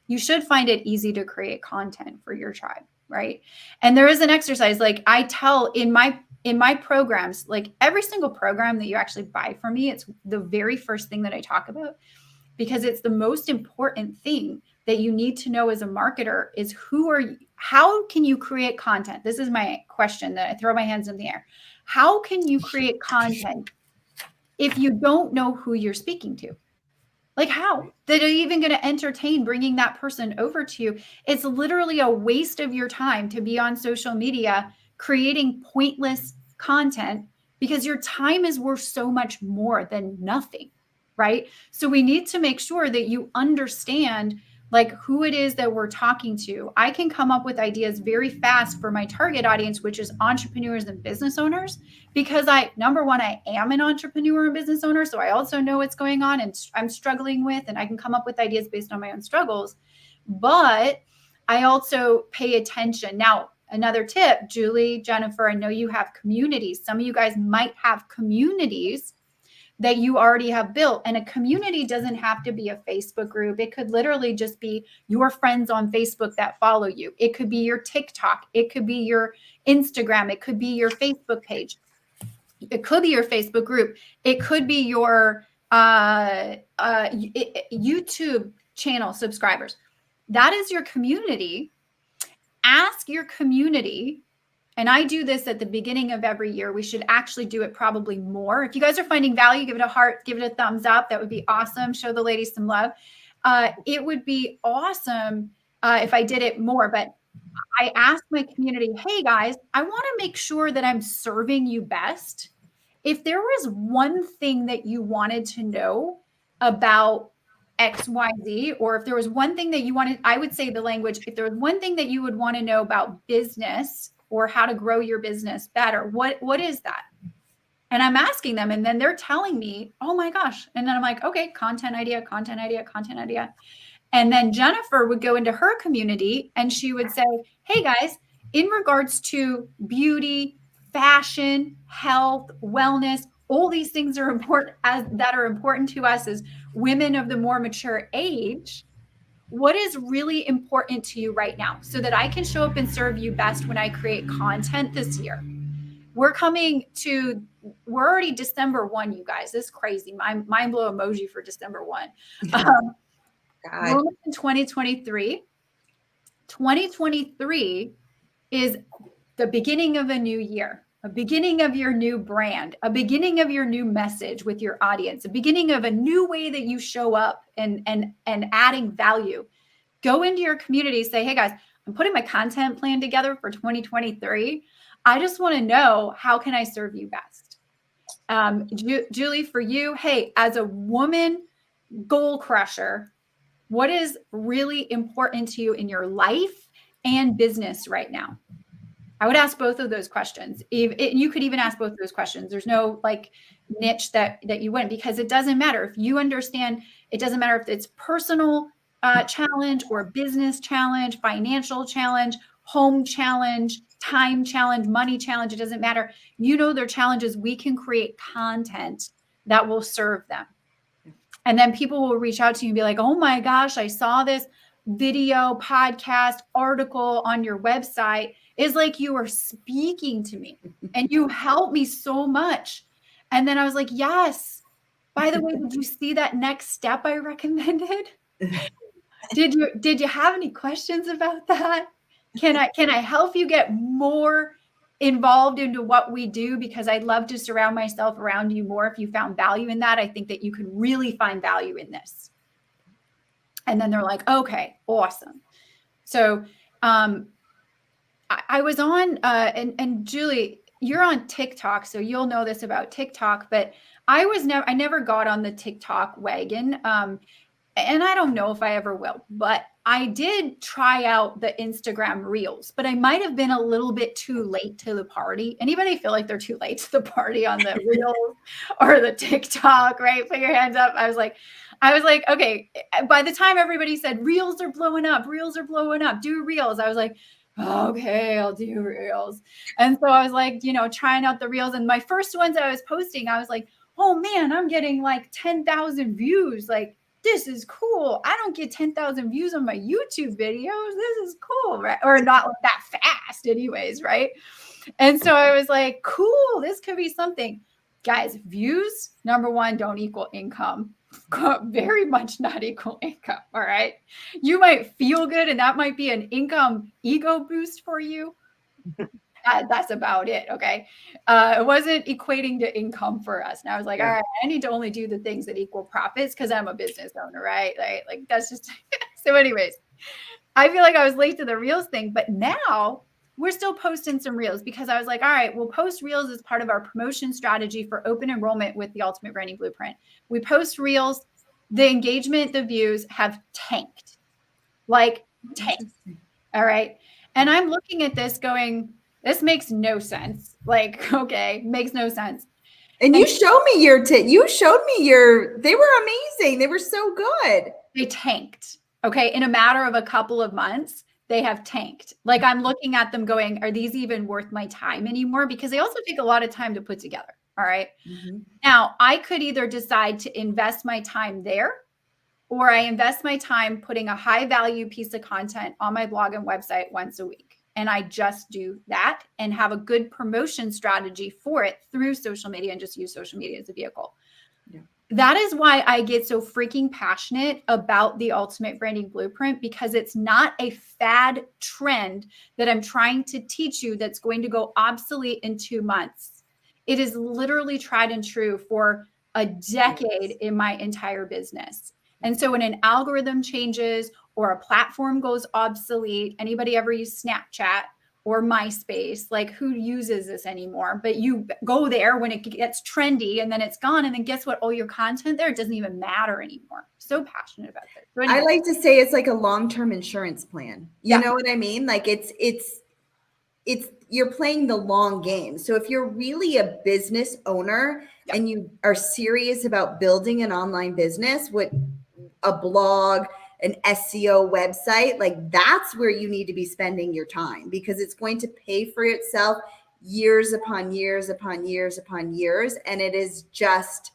you should find it easy to create content for your tribe, right? And there is an exercise, like I tell in my programs, like every single program that you actually buy from me, it's the very first thing that I talk about, because it's the most important thing that you need to know as a marketer is how can you create content? This is my question that I throw my hands in the air. How can you create content if you don't know who you're speaking to? Like, how? That are you even going to entertain bringing that person over to you? It's literally a waste of your time to be on social media creating pointless content, because your time is worth so much more than nothing, right? So we need to make sure that you understand like who it is that we're talking to. I can come up with ideas very fast for my target audience, which is entrepreneurs and business owners, because number one, I am an entrepreneur and business owner. So I also know what's going on and I'm struggling with, and I can come up with ideas based on my own struggles. But I also pay attention. Now, another tip, Julie, Jennifer, I know you have communities. Some of you guys might have communities that you already have built. And a community doesn't have to be a Facebook group. It could literally just be your friends on Facebook that follow you. It could be your TikTok. It could be your Instagram. It could be your Facebook page. It could be your Facebook group. It could be your YouTube channel subscribers. That is your community. Ask your community. And I do this at the beginning of every year. We should actually do it probably more. If you guys are finding value, give it a heart, give it a thumbs up. That would be awesome. Show the ladies some love. It would be awesome if I did it more. But I ask my community, hey guys, I want to make sure that I'm serving you best. If there was one thing that you wanted to know about XYZ, or if there was one thing that you wanted, I would say the language, if there was one thing that you would want to know about business or how to grow your business better, what is that? And I'm asking them, and then they're telling me, oh my gosh. And then I'm like, okay, content idea, content idea, content idea. And then Jennifer would go into her community and she would say, hey guys, in regards to beauty, fashion, health, wellness, all these things are important that are important to us as women of the more mature age. What is really important to you right now so that I can show up and serve you best when I create content this year? We're already December 1, you guys. This is crazy. Mind blow emoji for December 1.
God.
In 2023. 2023 is the beginning of a new year, a beginning of your new brand, a beginning of your new message with your audience, a beginning of a new way that you show up and adding value. Go into your community, say, hey guys, I'm putting my content plan together for 2023. I just want to know, how can I serve you best? Julie, for you, hey, as a woman goal crusher, what is really important to you in your life and business right now? I would ask both of those questions. You could even ask both of those questions. There's no like niche that you wouldn't, because it doesn't matter. If you understand, it doesn't matter if it's personal challenge or business challenge, financial challenge, home challenge, time challenge, money challenge, it doesn't matter. You know their challenges. We can create content that will serve them. And then people will reach out to you and be like, oh my gosh, I saw this video, podcast, article on your website. It's like you were speaking to me and you helped me so much. And then I was like, yes. By the way, did you see that next step I recommended? Did you have any questions about that? Can I help you get more involved into what we do? Because I'd love to surround myself around you more. If you found value in that, I think that you can really find value in this. And then they're like, okay, awesome. So I was on, and Julie, you're on TikTok, so you'll know this about TikTok, but I never got on the TikTok wagon. And I don't know if I ever will, but I did try out the Instagram Reels, but I might have been a little bit too late to the party. Anybody feel like they're too late to the party on the Reels or the TikTok, right? Put your hands up. I was like, okay. By the time everybody said Reels are blowing up, do Reels. I was like, okay, I'll do Reels. And so I was like, trying out the Reels. And my first ones I was posting, I was like, oh man, I'm getting like 10,000 views. Like, this is cool. I don't get 10,000 views on my YouTube videos. This is cool, right? Or not that fast anyways, right? And so I was like, cool, this could be something. Guys, views, number one, don't equal income. Very much not equal income, all right? You might feel good, and that might be an income ego boost for you. That's about it, okay? It wasn't equating to income for us. And I was like, all right, I need to only do the things that equal profits because I'm a business owner, right? Like that's just, so anyways, I feel like I was late to the Reels thing, but now we're still posting some Reels because I was like, all right, we'll post Reels as part of our promotion strategy for open enrollment with the Ultimate Branding Blueprint. We post Reels, the engagement, the views have tanked, like tanked, all right? And I'm looking at this going, this makes no sense. Like, okay, makes no sense.
And you showed me they were amazing. They were so good.
They tanked. Okay. In a matter of a couple of months, they have tanked. Like I'm looking at them going, are these even worth my time anymore? Because they also take a lot of time to put together. All right. Mm-hmm. Now I could either decide to invest my time there, or I invest my time putting a high value piece of content on my blog and website once a week. And I just do that and have a good promotion strategy for it through social media and just use social media as a vehicle. Yeah. That is why I get so freaking passionate about the Ultimate Branding Blueprint, because it's not a fad trend that I'm trying to teach you that's going to go obsolete in 2 months. It is literally tried and true for a decade in my entire business. And so when an algorithm changes or a platform goes obsolete, anybody ever use Snapchat or MySpace? Like, who uses this anymore? But you go there when it gets trendy and then it's gone. And then guess what? All your content there, it doesn't even matter anymore. So passionate about this. So
I like to say it's like a long-term insurance plan. You know what I mean? Like it's you're playing the long game. So if you're really a business owner and you are serious about building an online business with a blog, an SEO website, like that's where you need to be spending your time, because it's going to pay for itself years upon years upon years upon years. And it is just,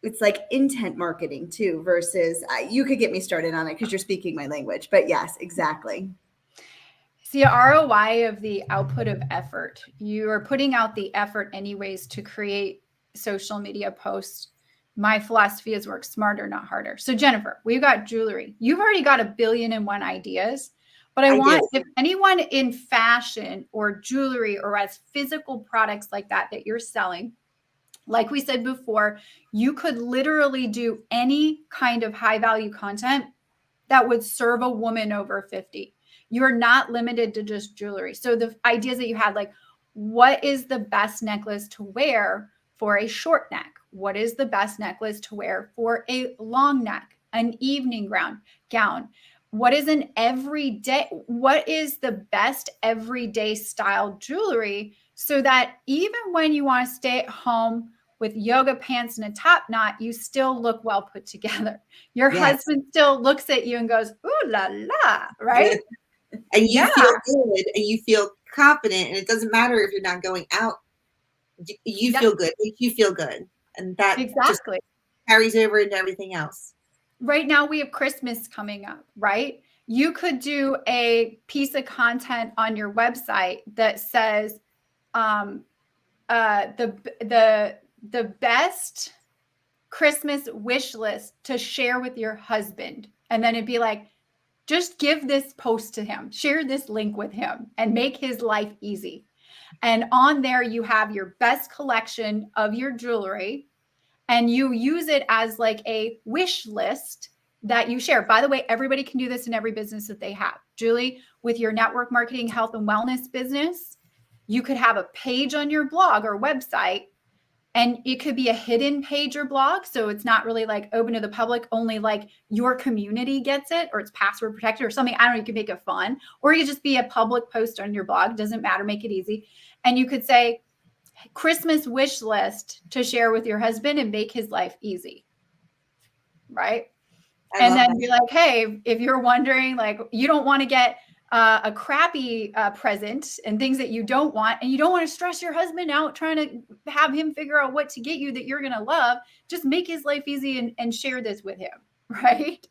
it's like intent marketing too, versus you could get me started on it because you're speaking my language, but yes, exactly.
See, ROI of the output of effort. You are putting out the effort anyways to create social media posts. My philosophy is work smarter, not harder. So Jennifer, we've got jewelry. You've already got 1,000,000,001 ideas, but I want, if anyone in fashion or jewelry or as physical products like that you're selling, like we said before, you could literally do any kind of high value content that would serve a woman over 50. You're not limited to just jewelry. So the ideas that you had, like, what is the best necklace to wear for a short neck? What is the best necklace to wear for a long neck, an evening gown? What is an everyday, what is the best everyday style jewelry, so that even when you want to stay at home with yoga pants and a top knot, you still look well put together. Your husband still looks at you and goes, ooh la la, right?
And you feel good and you feel confident, and it doesn't matter if you're not going out. You feel good. You feel good. And that
exactly
carries over into everything else.
Right now we have Christmas coming up, right? You could do a piece of content on your website that says the best Christmas wish list to share with your husband. And then it'd be like, just give this post to him, share this link with him, and make his life easy. And on there, you have your best collection of your jewelry, and you use it as like a wish list that you share. By the way, everybody can do this in every business that they have. Julie, with your network marketing, health and wellness business, you could have a page on your blog or website, and it could be a hidden page or blog. So it's not really like open to the public, only like your community gets it, or it's password protected or something. I don't know, you could make it fun, or you could just be a public post on your blog. Doesn't matter, make it easy. And you could say, Christmas wish list to share with your husband and make his life easy. Right. And then be like, hey, if you're wondering, like, you don't want to get a crappy present and things that you don't want, and you don't want to stress your husband out trying to have him figure out what to get you that you're going to love, just make his life easy and share this with him. Right.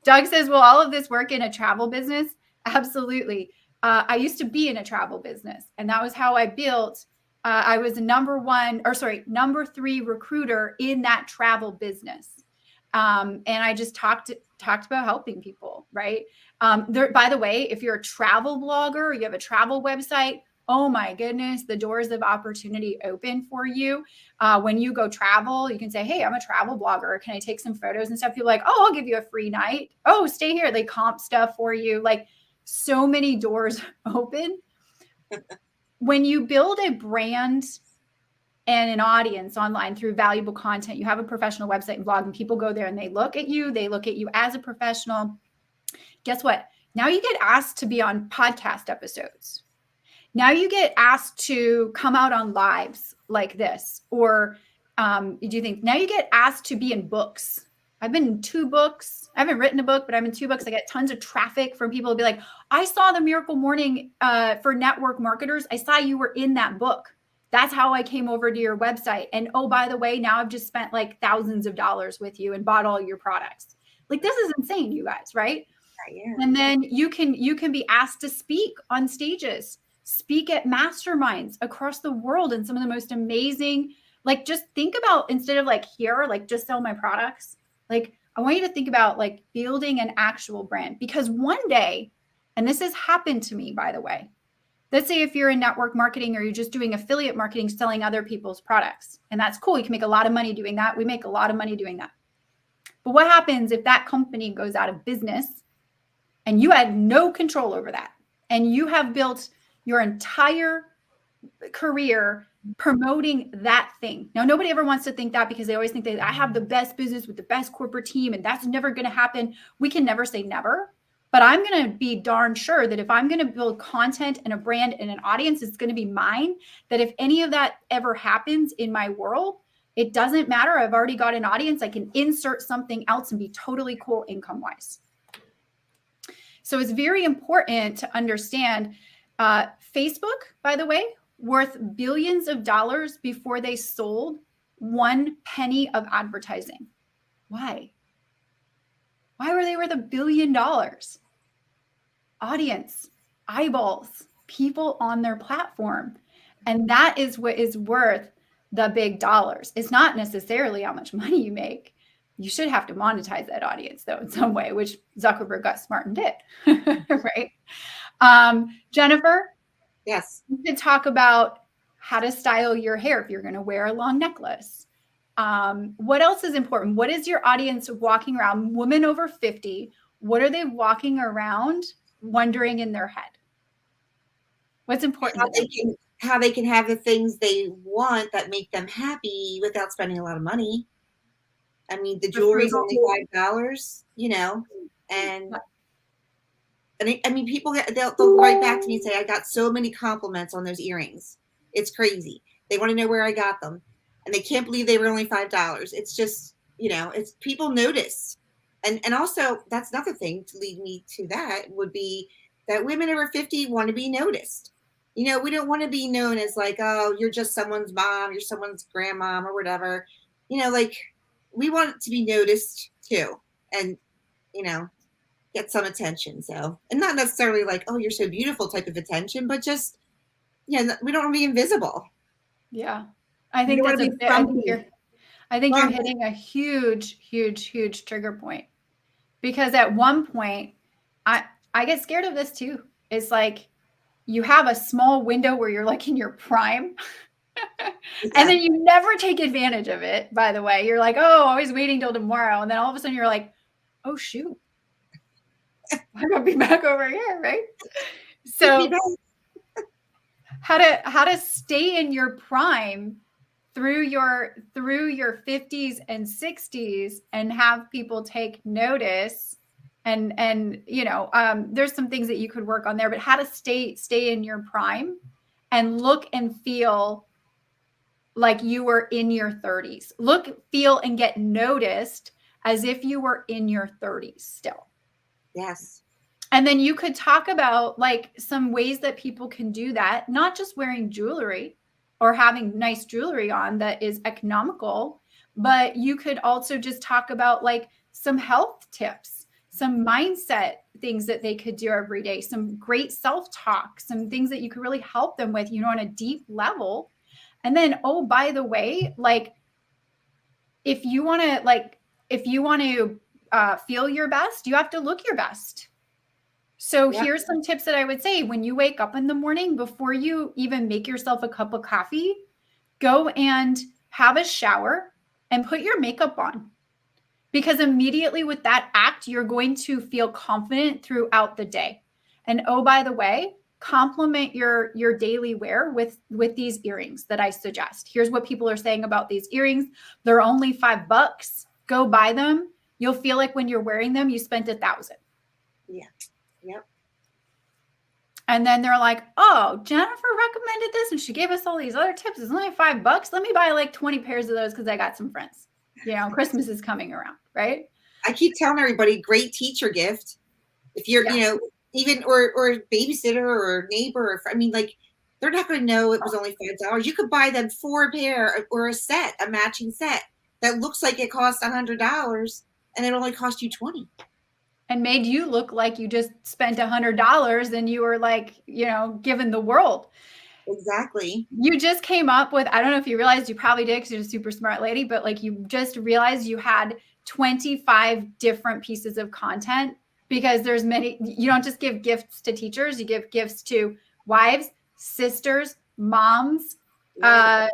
Doug says, will all of this work in a travel business? Absolutely. I used to be in a travel business, and that was how I built. I was number 3 recruiter in that travel business. And I just talked about helping people, right? By the way, if you're a travel blogger, you have a travel website, oh my goodness, the doors of opportunity open for you. When you go travel, you can say, hey, I'm a travel blogger. Can I take some photos and stuff? People are like, oh, I'll give you a free night. Oh, stay here. They comp stuff for you. Like, so many doors open. When you build a brand and an audience online through valuable content, you have a professional website and blog, and people go there and they look at you as a professional. Guess what? Now you get asked to be on podcast episodes. Now you get asked to come out on lives like this, or do you think now you get asked to be in books? I've been in 2 books. I haven't written a book, but I'm in 2 books. I get tons of traffic from people who be like, I saw the Miracle Morning for network marketers. I saw you were in that book. That's how I came over to your website. And oh, by the way, now I've just spent like thousands of dollars with you and bought all your products. Like, this is insane, you guys, right? Yeah. And then you can be asked to speak on stages, speak at masterminds across the world, and some of the most amazing Like, just think about, instead of like here, like just sell my products, like I want you to think about like building an actual brand, because one day, and this has happened to me, by the way, let's say if you're in network marketing or you're just doing affiliate marketing, selling other people's products, and that's cool. You can make a lot of money doing that. We make a lot of money doing that. But what happens if that company goes out of business and you had no control over that, and you have built your entire career promoting that thing? Now, nobody ever wants to think that, because they always think that I have the best business with the best corporate team and that's never going to happen. We can never say never, but I'm going to be darn sure that if I'm going to build content and a brand and an audience, it's going to be mine. That if any of that ever happens in my world, it doesn't matter. I've already got an audience. I can insert something else and be totally cool income wise. So it's very important to understand Facebook, by the way, worth billions of dollars before they sold 1 penny of advertising. Why? Why were they worth $1 billion? Audience, eyeballs, people on their platform. And that is what is worth the big dollars. It's not necessarily how much money you make. You should have to monetize that audience, though, in some way, which Zuckerberg got smart and did, right? Jennifer?
Yes.
You could talk about how to style your hair if you're going to wear a long necklace. What else is important? What is your audience walking around? Women over 50, what are they walking around wondering in their head? What's important?
How they can have the things they want that make them happy without spending a lot of money. I mean, the jewelry's only $5, you know, and I mean, people they'll write back to me and say, I got so many compliments on those earrings. It's crazy. They want to know where I got them, and they can't believe they were only $5. It's just, you know, it's people notice. And also, that's another thing to lead me to that would be that women over 50 want to be noticed. You know, we don't want to be known as like, oh, you're just someone's mom, you're someone's grandmom or whatever. You know, like, we want to be noticed too, and, you know, get some attention. So, and not necessarily like, oh, you're so beautiful type of attention, but just, yeah, we don't want to be invisible.
Yeah. I think that's I think you're hitting a huge, huge, huge trigger point, because at one point I get scared of this too. It's like you have a small window where you're like in your prime. And then you never take advantage of it, by the way. You're like, oh, always waiting till tomorrow. And then all of a sudden you're like, oh, shoot, I'm going to be back over here, right? So how to stay in your prime through your 50s and 60s and have people take notice. And you know, there's some things that you could work on there, but how to stay in your prime and look and feel like you were in your 30s. Look, feel, and get noticed as if you were in your 30s still.
Yes.
And then you could talk about like some ways that people can do that, not just wearing jewelry or having nice jewelry on that is economical, but you could also just talk about like some health tips, some mindset things that they could do every day, some great self-talk, some things that you could really help them with, you know, on a deep level. And then, oh, by the way, like if you want to feel your best, you have to look your best. So here's some tips that I would say. When you wake up in the morning, before you even make yourself a cup of coffee, go and have a shower and put your makeup on. Because immediately with that act, you're going to feel confident throughout the day. And oh, by the way, complement your daily wear with these earrings that I suggest. Here's what people are saying about these earrings. They're only $5. Go buy them. You'll feel like when you're wearing them, you spent $1,000.
Yeah. Yep.
And then they're like, oh, Jennifer recommended this and she gave us all these other tips. It's only $5. Let me buy like 20 pairs of those because I got some friends. You know, Christmas is coming around, right?
I keep telling everybody, great teacher gift. If you're, you know, even or a babysitter or a neighbor, or I mean, like, they're not going to know it was only $5. You could buy them 4 pair or a set, a matching set that looks like it costs $100 and it only cost you $20.
And made you look like you just spent $100 and you were like, you know, given the world.
Exactly.
You just came up with, I don't know if you realized, you probably did because you're a super smart lady, but like you just realized you had 25 different pieces of content, because there's many, you don't just give gifts to teachers, you give gifts to wives, sisters, moms,
Right.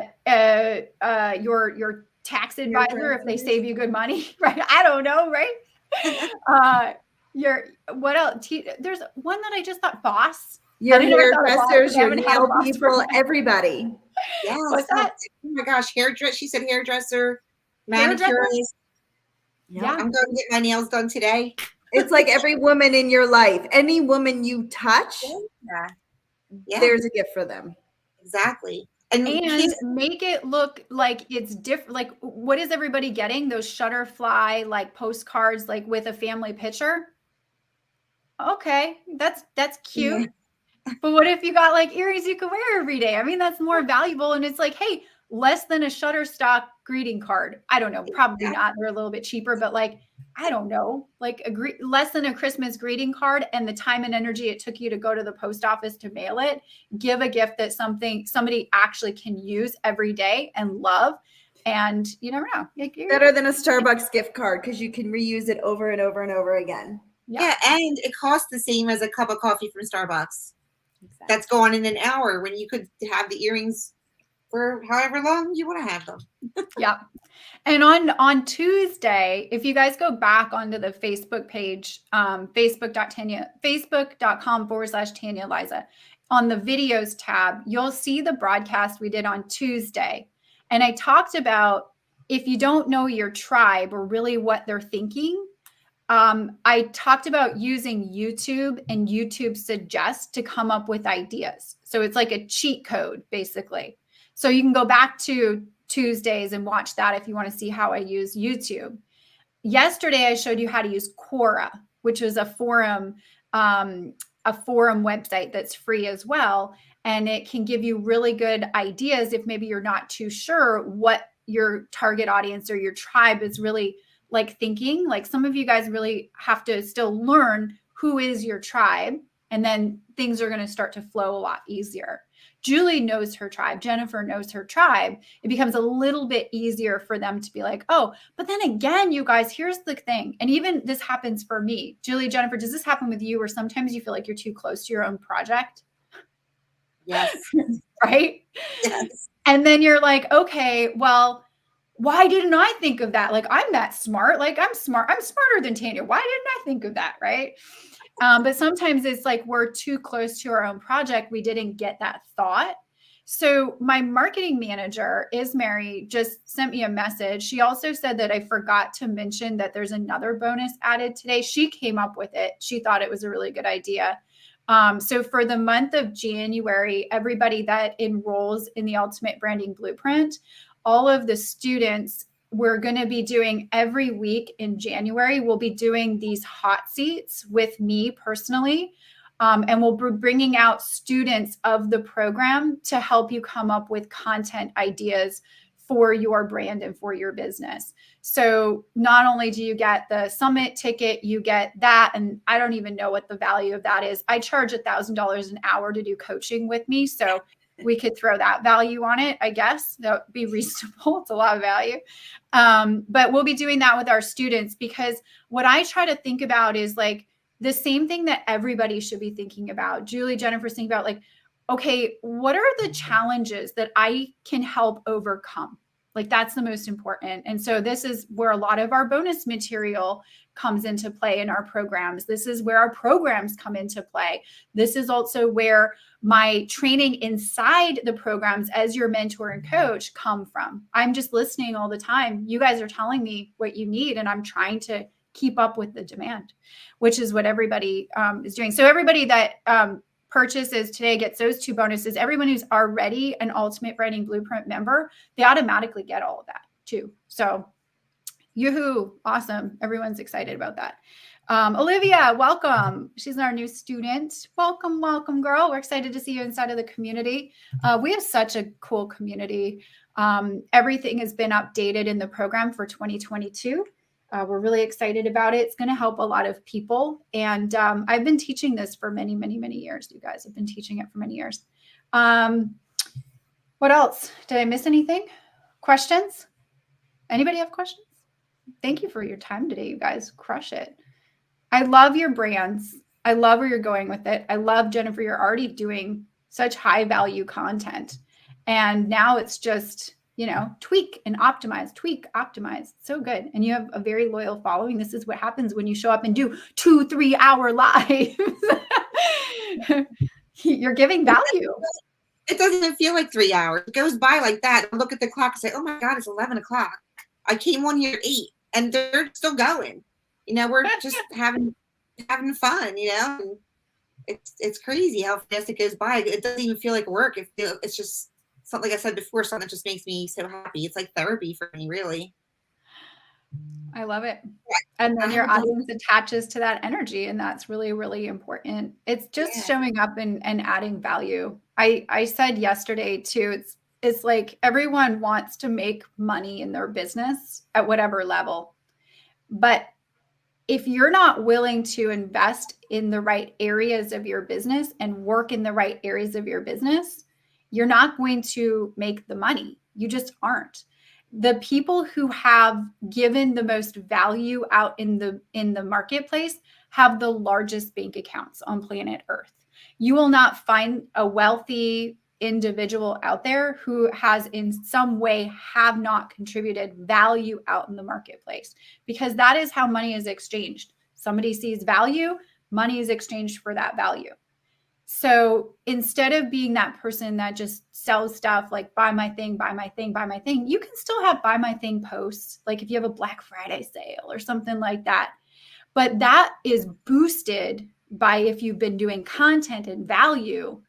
your tax
Your
advisor if they
grandmothers.
save you good money, right? I don't know, right? Your what else? There's one that I just thought, boss.
Your
I never thought of boss,
hairdressers,
but I
your
haven't had a
nail
boss for a
people,
minute.
everybody.
Yes.
What's that?
Oh my gosh, hairdresser. She said hairdresser,
Hairdresser?
manicurist.
Yeah.
I'm going to get my nails done today.
It's like every woman in your life, any woman you touch,
Yeah,
there's a gift for them.
exactly. And
And
kids,
make it look like it's different. Like, what is everybody getting? Those Shutterfly like postcards, like with a family picture. Okay, that's cute.
yeah,
But what if you got like earrings you could wear every day? I mean, that's more valuable. And it's like, hey, less than a Shutterstock greeting card. I don't know, probably not. They're a little bit cheaper, but like, I don't know, like less than a Christmas greeting card, and the time and energy it took you to go to the post office to mail it. Give a gift that somebody actually can use every day and love. And you never know.
Better than a Starbucks gift card because you can reuse it over and over and over again.
yeah, and it costs the same as a cup of coffee from Starbucks.
Exactly.
That's gone in an hour when you could have the earrings for however long you want to have them.
Yeah. And on Tuesday, if you guys go back onto the Facebook page, facebook.com/Tanya Liza, on the videos tab, you'll see the broadcast we did on Tuesday. And I talked about, if you don't know your tribe or really what they're thinking, I talked about using YouTube and YouTube Suggest to come up with ideas. So it's like a cheat code, basically. So you can go back to Tuesdays and watch that if you want to see how I use YouTube. Yesterday, I showed you how to use Quora, which is a forum website that's free as well. And it can give you really good ideas if maybe you're not too sure what your target audience or your tribe is really like thinking. Like, some of you guys really have to still learn who is your tribe, and then things are going to start to flow a lot easier. Julie knows her tribe. Jennifer knows her tribe. It becomes a little bit easier for them to be like, oh, but then again, you guys, here's the thing. And even this happens for me. Julie, Jennifer, does this happen with you where sometimes you feel like you're too close to your own project?
Yes.
Right?
Yes.
And then you're like, okay, well, why didn't I think of that? Like, I'm that smart. Like, I'm smart. I'm smarter than Tanya. Why didn't I think of that? Right? But sometimes it's like we're too close to our own project. We didn't get that thought. So my marketing manager, Mary, just sent me a message. She also said that I forgot to mention that there's another bonus added today. She came up with it. She thought it was a really good idea. So for the month of January, everybody that enrolls in the Ultimate Branding Blueprint, all of the students, we're going to be doing every week in January, we'll be doing these hot seats with me personally. And we'll be bringing out students of the program to help you come up with content ideas for your brand and for your business. So not only do you get the summit ticket, you get that. And I don't even know what the value of that is. I charge $1,000 an hour to do coaching with me. So we could throw that value on it, I guess. That would be reasonable. It's a lot of value. But we'll be doing that with our students, because what I try to think about is like the same thing that everybody should be thinking about. Julie, Jennifer's thinking about like, okay, what are the challenges that I can help overcome? Like, that's the most important. And so this is where a lot of our bonus material comes into play in our programs. This is where our programs come into play. This is also where my training inside the programs as your mentor and coach come from. I'm just listening all the time. You guys are telling me what you need, and I'm trying to keep up with the demand, which is what everybody is doing. So everybody that purchases today gets those two bonuses. Everyone who's already an Ultimate Branding Blueprint member, they automatically get all of that too. So yoo-hoo, awesome. Everyone's excited about that. Olivia, welcome. She's our new student. Welcome, welcome, girl. We're excited to see you inside of the community. We have such a cool community. Everything has been updated in the program for 2022. We're really excited about it. It's going to help a lot of people. And I've been teaching this for many, many, many years. You guys have been teaching it for many years. What else? Did I miss anything? Questions? Anybody have questions? Thank you for your time today, you guys. Crush it. I love your brands. I love where you're going with it. I love, Jennifer, you're already doing such high value content. And now it's just, tweak and optimize, tweak, optimize. So good. And you have a very loyal following. This is what happens when you show up and do 2-3 hour lives. You're giving value.
It doesn't even feel like 3 hours. It goes by like that. I look at the clock and say, oh my God, it's 11 o'clock. I came on here at 8 and they're still going. We're just having fun, and it's crazy how fast it goes by. It doesn't even feel like work. It's just something, like I said before, something that just makes me so happy. It's like therapy for me, really.
I love it. And then your audience attaches to that energy. And that's really, really important. It's just showing up and adding value. I said yesterday too, it's like everyone wants to make money in their business at whatever level. But if you're not willing to invest in the right areas of your business and work in the right areas of your business, you're not going to make the money. You just aren't. The people who have given the most value out in the marketplace have the largest bank accounts on planet Earth. You will not find a wealthy individual out there who has in some way have not contributed value out in the marketplace, because that is how money is exchanged. Somebody sees value, money is exchanged for that value. So instead of being that person that just sells stuff like buy my thing, buy my thing, buy my thing, you can still have buy my thing posts. Like if you have a Black Friday sale or something like that, but that is boosted by if you've been doing content and value.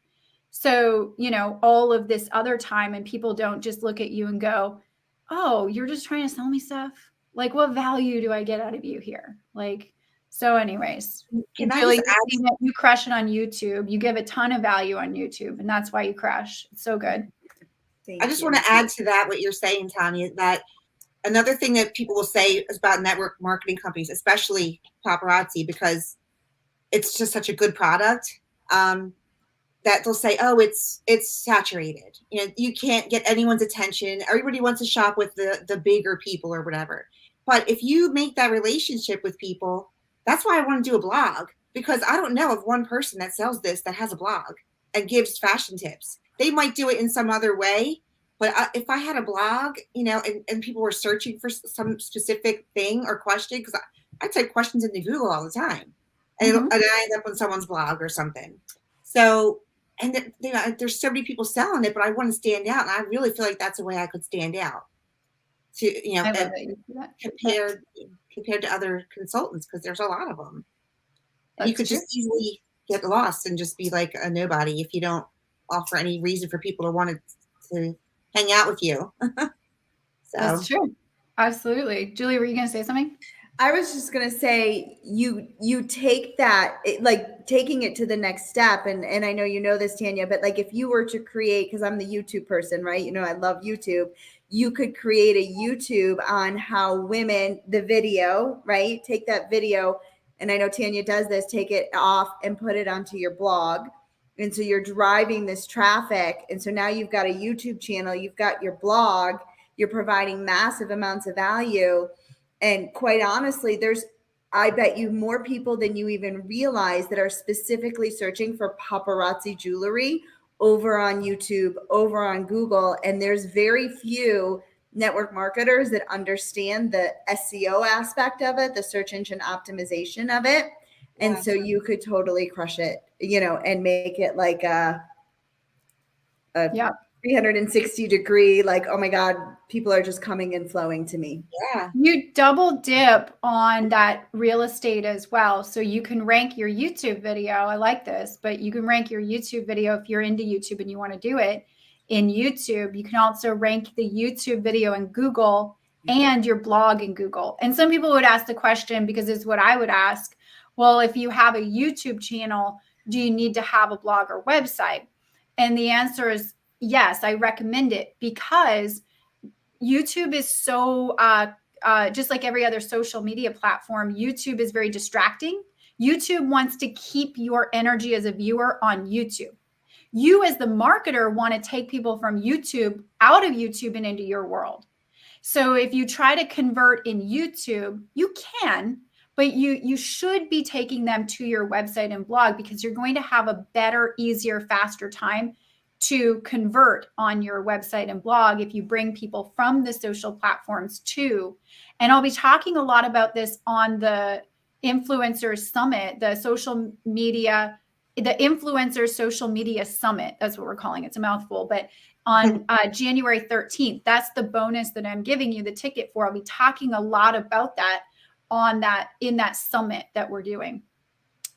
So, all of this other time, and people don't just look at you and go, oh, you're just trying to sell me stuff. Like, what value do I get out of you here? So anyways, Julie, you crush it on YouTube. You give a ton of value on YouTube, and that's why you crush. It's so good.
I just want to add to that what you're saying, Tanya, that another thing that people will say is about network marketing companies, especially paparazzi, because it's just such a good product, that they'll say, oh, it's saturated. You can't get anyone's attention. Everybody wants to shop with the bigger people or whatever. But if you make that relationship with people, that's why I want to do a blog, because I don't know of one person that sells this that has a blog and gives fashion tips. They might do it in some other way, but if I had a blog, and people were searching for some specific thing or question, because I type questions into Google all the time, and I end up on someone's blog or something. So, and there's so many people selling it, but I want to stand out, and I really feel like that's a way I could stand out. Compared to other consultants, because there's a lot of them. You could just easily get lost and just be like a nobody if you don't offer any reason for people to want to hang out with you. So.
That's true. Absolutely. Julie, were you going to say something?
I was just going to say, you take that, like taking it to the next step. And I know you know this, Tanya, but like if you were to create, because I'm the YouTube person, right? I love YouTube. You could create a YouTube on how women, the video, right? Take that video. And I know Tanya does this, take it off and put it onto your blog. And so you're driving this traffic. And so now you've got a YouTube channel, you've got your blog, you're providing massive amounts of value. And quite honestly, I bet you more people than you even realize that are specifically searching for paparazzi jewelry over on YouTube, over on Google. And there's very few network marketers that understand the SEO aspect of it, the search engine optimization of it. And so you could totally crush it, and make it like a 360 degree, like, oh my God, people are just coming and flowing to me.
Yeah.
You double dip on that real estate as well. So you can rank your YouTube video. I like this, but you can rank your YouTube video if you're into YouTube and you want to do it in YouTube. You can also rank the YouTube video in Google and your blog in Google. And some people would ask the question, because it's what I would ask. Well, if you have a YouTube channel, do you need to have a blog or website? And the answer is yes, I recommend it, because YouTube is so, just like every other social media platform, YouTube is very distracting. YouTube wants to keep your energy as a viewer on YouTube. You as the marketer want to take people from YouTube out of YouTube and into your world. So if you try to convert in YouTube, you can, but you should be taking them to your website and blog, because you're going to have a better, easier, faster time to convert on your website and blog if you bring people from the social platforms too. And I'll be talking a lot about this on the Influencers Summit, the Influencers Social Media Summit. That's what we're calling it. It's a mouthful, but on January 13th, that's the bonus that I'm giving you the ticket for. I'll be talking a lot about that in that summit that we're doing.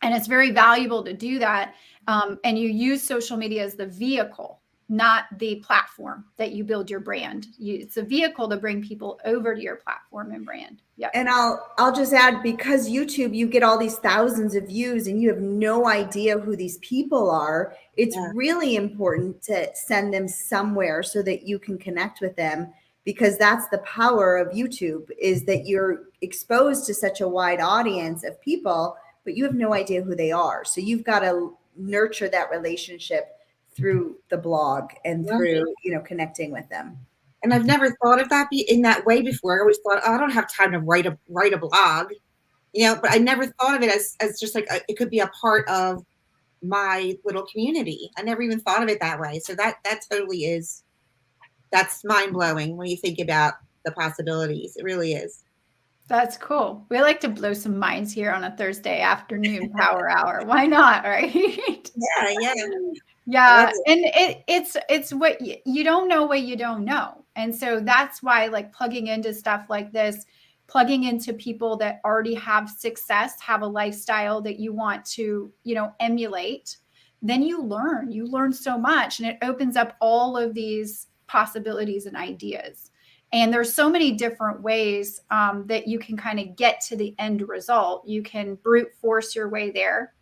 And it's very valuable to do that. And you use social media as the vehicle, not the platform that you build your brand. It's a vehicle to bring people over to your platform and brand. Yeah.
And I'll just add, because YouTube, you get all these thousands of views and you have no idea who these people are. It's really important to send them somewhere so that you can connect with them, because that's the power of YouTube, is that you're exposed to such a wide audience of people, but you have no idea who they are. So you've got to nurture that relationship through the blog and through, connecting with them.
And I've never thought of that in that way before. I always thought, oh, I don't have time to write a blog, but I never thought of it as just like it could be a part of my little community. I never even thought of it that way. So that totally is, that's mind blowing when you think about the possibilities. It really is.
That's cool. We like to blow some minds here on a Thursday afternoon power hour. Why not? Right?
Yeah.
Yeah. And it's what you don't know what you don't know. And so that's why, like, plugging into stuff like this, plugging into people that already have success, have a lifestyle that you want to, emulate, then you learn so much, and it opens up all of these possibilities and ideas. And there's so many different ways that you can kind of get to the end result. You can brute force your way there.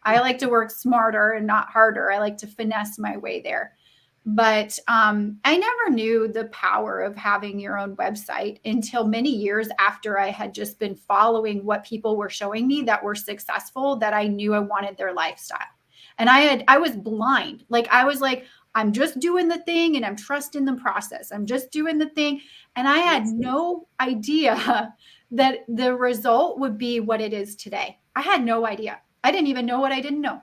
I like to work smarter and not harder. I like to finesse my way there. But I never knew the power of having your own website until many years after I had just been following what people were showing me that were successful, that I knew I wanted their lifestyle. And I was blind. Like, I was like, I'm just doing the thing and I'm trusting the process. I'm just doing the thing. And I had no idea that the result would be what it is today. I had no idea. I didn't even know what I didn't know.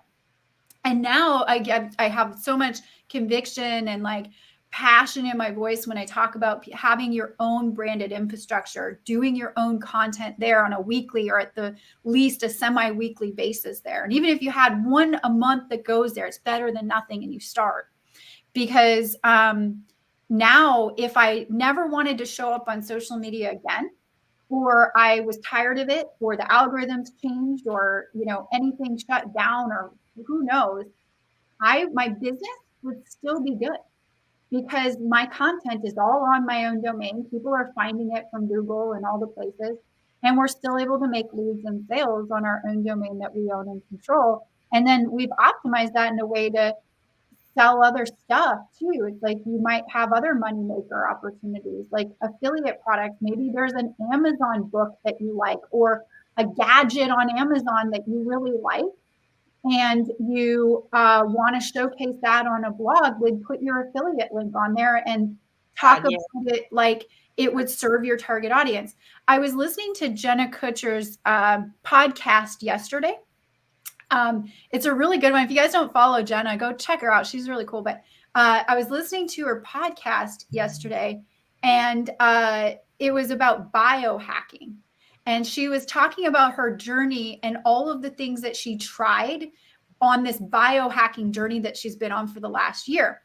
And now I have so much conviction and like passion in my voice when I talk about having your own branded infrastructure, doing your own content there on a weekly or at the least a semi-weekly basis there. And even if you had one a month that goes there, it's better than nothing, and you start. Because now if I never wanted to show up on social media again, or I was tired of it, or the algorithms changed, or anything shut down, or who knows, my business would still be good, because my content is all on my own domain. People are finding it from Google and all the places, and we're still able to make leads and sales on our own domain that we own and control. And then we've optimized that in a way to sell other stuff too. It's like you might have other moneymaker opportunities, like affiliate products. Maybe there's an Amazon book that you like, or a gadget on Amazon that you really like, and you want to showcase that on a blog. We'd put your affiliate link on there and talk about it like it would serve your target audience. I was listening to Jenna Kutcher's podcast yesterday. It's a really good one. If you guys don't follow Jenna, go check her out. She's really cool. But I was listening to her podcast yesterday, and it was about biohacking. And she was talking about her journey and all of the things that she tried on this biohacking journey that she's been on for the last year.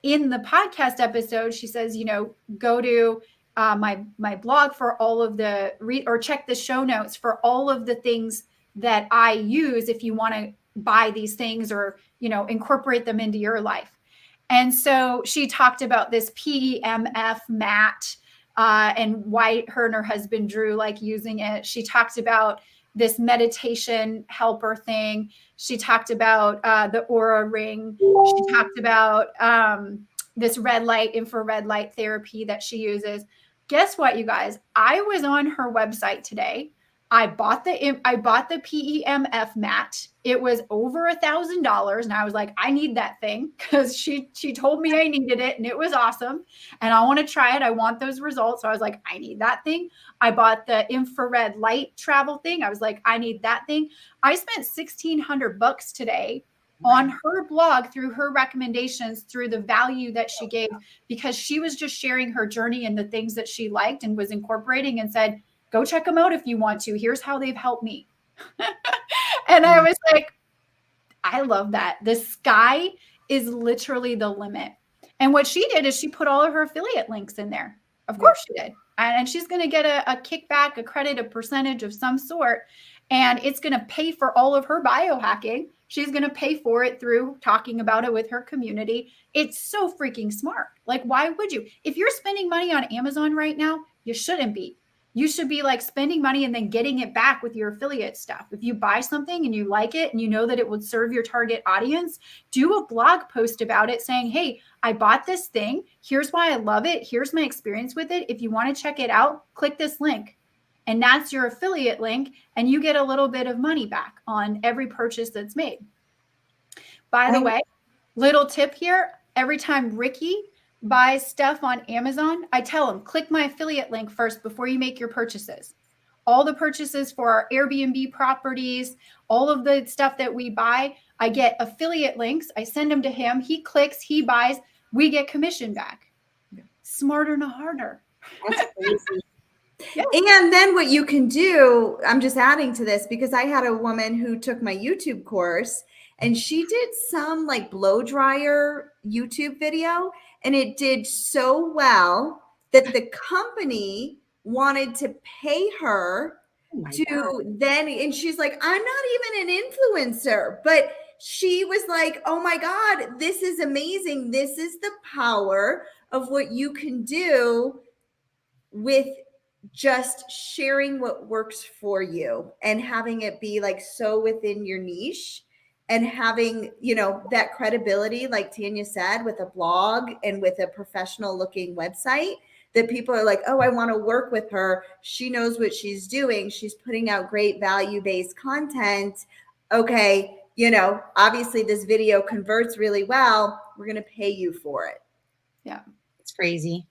In the podcast episode, she says, go to my blog for all of the, or check the show notes for all of the things that I use if you want to buy these things or, incorporate them into your life. And so she talked about this PEMF mat and why her and her husband Drew like using it. She talked about this meditation helper thing. She talked about the Aura ring. She talked about this red light, infrared light therapy that she uses. Guess what, you guys? I was on her website today. I bought the PEMF mat. It was over $1,000. And I was like, I need that thing because she told me I needed it and it was awesome. And I want to try it. I want those results. So I was like, I need that thing. I bought the infrared light travel thing. I was like, I need that thing. I spent $1,600 today on her blog through her recommendations, through the value that she gave, because she was just sharing her journey and the things that she liked and was incorporating and said, go check them out if you want to. Here's how they've helped me. And I was like, I love that. The sky is literally the limit. And what she did is she put all of her affiliate links in there. Of course she did. And she's going to get a kickback, a credit, a percentage of some sort. And it's going to pay for all of her biohacking. She's going to pay for it through talking about it with her community. It's so freaking smart. Like, why would you? If you're spending money on Amazon right now, you shouldn't be. You should be like spending money and then getting it back with your affiliate stuff. If you buy something and you like it and you know that it would serve your target audience, do a blog post about it saying, hey, I bought this thing. Here's why I love it. Here's my experience with it. If you want to check it out, click this link. And that's your affiliate link. And you get a little bit of money back on every purchase that's made. By the way, little tip here, every time Ricky buys stuff on Amazon, I tell him, click my affiliate link first before you make your purchases. All the purchases for our Airbnb properties, all of the stuff that we buy, I get affiliate links. I send them to him. He clicks, he buys, we get commission back. Smarter, not harder.
That's crazy.
Yeah. And then what you can do, I'm just adding to this because I had a woman who took my YouTube course and she did some like blow dryer YouTube video and it did so well that the company wanted to pay her then, and she's like, I'm not even an influencer, but she was like, oh my God, this is amazing. This is the power of what you can do with just sharing what works for you and having it be like so within your niche and having, you know, that credibility, like Tanya said, with a blog and with a professional looking website that people are like, oh, I want to work with her. She knows what she's doing. She's putting out great value-based content. Okay, you know, obviously this video converts really well. We're going to pay you for it.
Yeah.
It's crazy.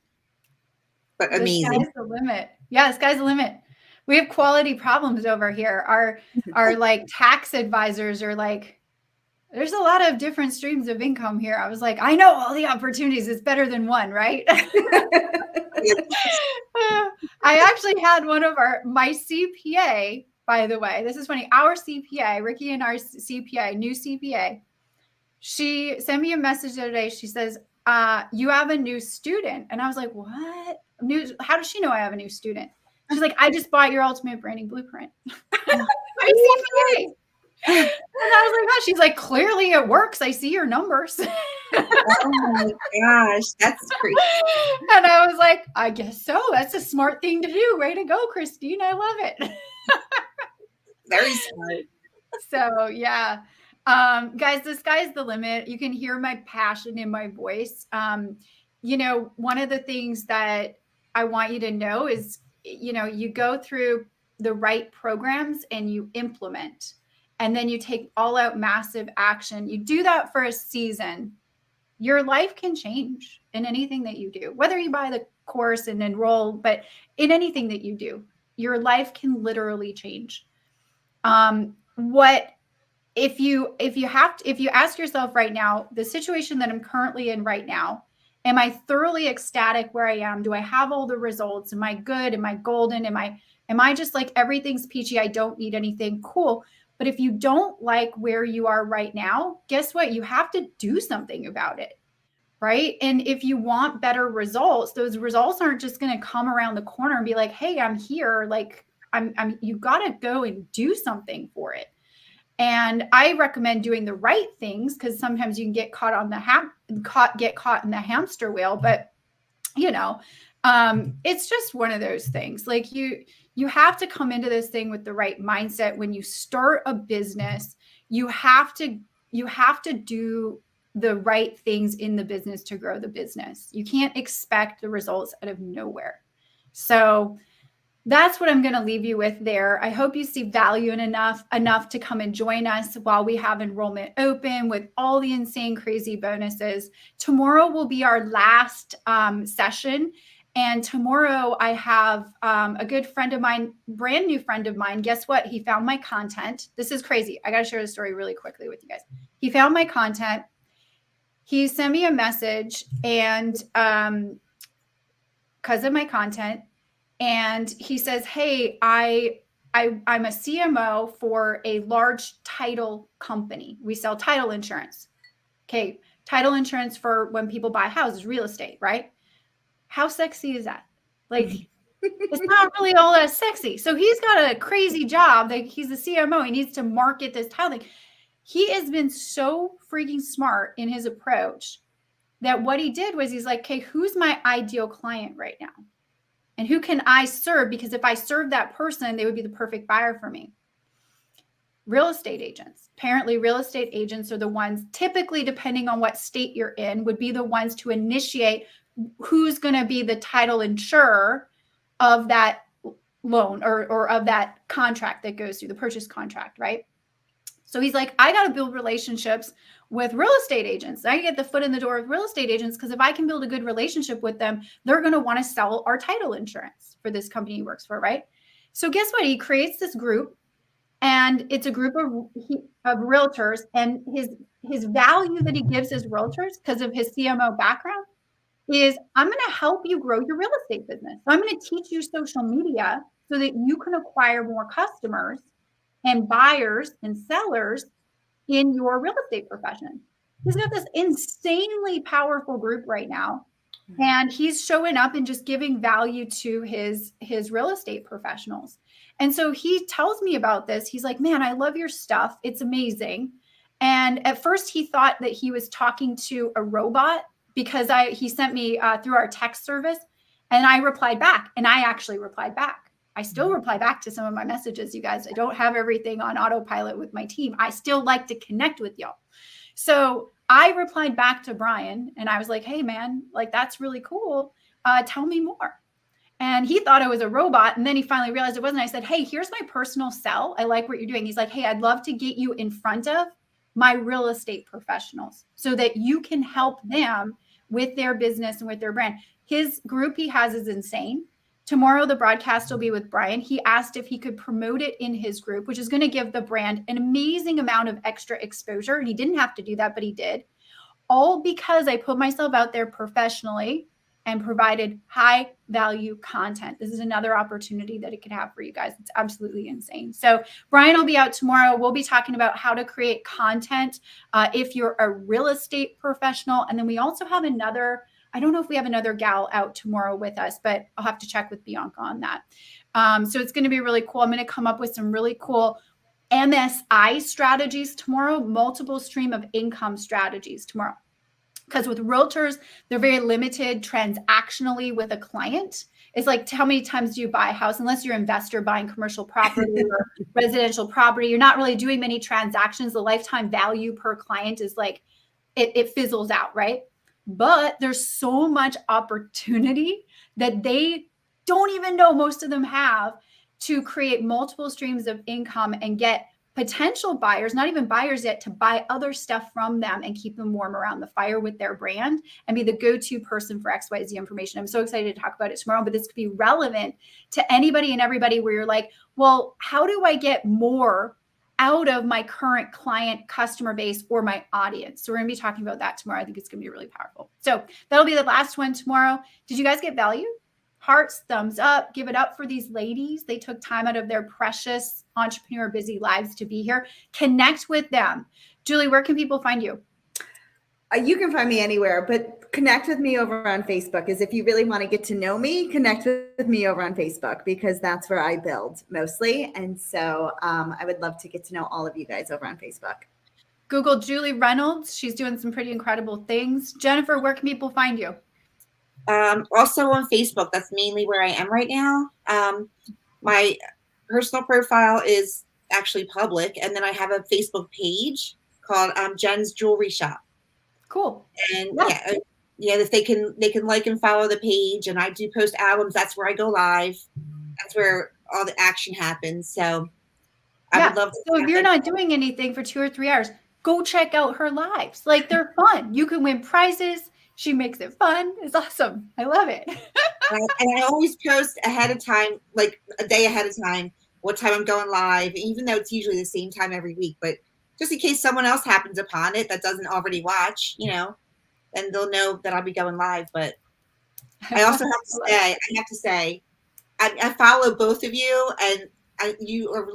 But
The
amazing.
sky's the limit. Yeah, the sky's the limit. We have quality problems over here. Our like tax advisors are like, there's a lot of different streams of income here. I was like, I know all the opportunities. It's better than one, right? I actually had my CPA, by the way, this is funny. Our CPA, Ricky and our CPA, new CPA, she sent me a message the other day. She says, you have a new student. And I was like, what? How does she know I have a new student? She's like, I just bought your Ultimate Branding Blueprint. My CPA. And I was like, oh, she's like, clearly it works. I see your numbers.
Oh my gosh, that's crazy.
And I was like, I guess so. That's a smart thing to do. Way to go, Christine. I love it.
Very smart.
So yeah. Guys, the sky's the limit. You can hear my passion in my voice. You know, one of the things that I want you to know is, you know, you go through the right programs and you implement, and then you take all out massive action. You do that for a season. Your life can change in anything that you do, whether you buy the course and enroll, but in anything that you do, your life can literally change. If you ask yourself right now, the situation that I'm currently in right now, am I thoroughly ecstatic where I am? Do I have all the results? Am I good? Am I golden? Am I just like everything's peachy? I don't need anything. Cool. But if you don't like where you are right now, guess what? You have to do something about it, right? And if you want better results, those results aren't just going to come around the corner and be like, hey, I'm here. Like you got to go and do something for it. And I recommend doing the right things because sometimes you can get caught on get caught in the hamster wheel. But you know, it's just one of those things. Like you have to come into this thing with the right mindset. When you start a business, you have to do the right things in the business to grow the business. You can't expect the results out of nowhere. So that's what I'm going to leave you with there. I hope you see value in enough to come and join us while we have enrollment open with all the insane, crazy bonuses. Tomorrow will be our last session. And tomorrow I have a good friend of mine, brand new friend of mine. Guess what? He found my content. This is crazy. I got to share the story really quickly with you guys. He found my content. He sent me a message and because of my content. And he says, hey, I'm a CMO for a large title company. We sell title insurance. Okay. Title insurance for when people buy houses, real estate, right? How sexy is that? Like, it's not really all that sexy. So he's got a crazy job. Like, he's a CMO. He needs to market this title thing. He has been so freaking smart in his approach that what he did was he's like, okay, who's my ideal client right now? And who can I serve? Because if I serve that person, they would be the perfect buyer for me. Real estate agents. Apparently, real estate agents are the ones, typically, depending on what state you're in, would be the ones to initiate who's going to be the title insurer of that loan or of that contract that goes through the purchase contract, right? So he's like, I got to build relationships with real estate agents. I get the foot in the door with real estate agents because if I can build a good relationship with them, they're going to want to sell our title insurance for this company he works for, right? So guess what? He creates this group, and it's a group of realtors, and his value that he gives his realtors because of his CMO background is, I'm going to help you grow your real estate business. So I'm going to teach you social media so that you can acquire more customers and buyers and sellers in your real estate profession. He's got this insanely powerful group right now, and he's showing up and just giving value to his real estate professionals. And so he tells me about this. He's like, man, I love your stuff. It's amazing. And at first he thought that he was talking to a robot because he sent me through our text service, and I replied back, and I actually replied back. I still reply back to some of my messages, you guys. I don't have everything on autopilot with my team. I still like to connect with y'all. So I replied back to Brian, and I was like, hey, man, like, that's really cool. Tell me more. And he thought I was a robot. And then he finally realized it wasn't. I said, hey, here's my personal cell. I like what you're doing. He's like, hey, I'd love to get you in front of my real estate professionals so that you can help them with their business and with their brand. His group he has is insane. Tomorrow, the broadcast will be with Brian. He asked if he could promote it in his group, which is going to give the brand an amazing amount of extra exposure. And he didn't have to do that, but he did. All because I put myself out there professionally and provided high value content. This is another opportunity that it could have for you guys. It's absolutely insane. So Brian will be out tomorrow. We'll be talking about how to create content if you're a real estate professional. And then we also have I don't know if we have another gal out tomorrow with us, but I'll have to check with Bianca on that. So it's going to be really cool. I'm going to come up with some really cool MSI strategies tomorrow, multiple stream of income strategies tomorrow. Because with realtors, they're very limited transactionally with a client. It's like, how many times do you buy a house? Unless you're an investor buying commercial property or residential property, you're not really doing many transactions. The lifetime value per client is like, it fizzles out, right? But there's so much opportunity that they don't even know most of them have to create multiple streams of income and get potential buyers, not even buyers yet, to buy other stuff from them and keep them warm around the fire with their brand and be the go-to person for XYZ information. I'm so excited to talk about it tomorrow, but this could be relevant to anybody and everybody where you're like, well, how do I get more out of my current client customer base or my audience? So we're going to be talking about that tomorrow. I think it's going to be really powerful. So that'll be the last one tomorrow. Did you guys get value? Hearts, thumbs up, give it up for these ladies. They took time out of their precious entrepreneur busy lives to be here. Connect with them. Julie, where can people find you?
You can find me anywhere, but connect with me over on Facebook. If you really want to get to know me, connect with me over on Facebook because that's where I build mostly. And so I would love to get to know all of you guys over on Facebook.
Google Julie Reynolds. She's doing some pretty incredible things. Jennifer, where can people find you?
Also on Facebook. That's mainly where I am right now. My personal profile is actually public. And then I have a Facebook page called Jen's Jewelry Shop.
Cool.
And yeah, if they can like and follow the page, and I do post albums. That's where I go live. That's where all the action happens. So I would love to.
So if you're not doing anything for 2 or 3 hours, go check out her lives. Like, they're fun. You can win prizes. She makes it fun. It's awesome. I love it.
And I always post ahead of time, like a day ahead of time, what time I'm going live, even though it's usually the same time every week. But just in case someone else happens upon it that doesn't already watch, then they'll know that I'll be going live. But I also have to say, I follow both of you, and you are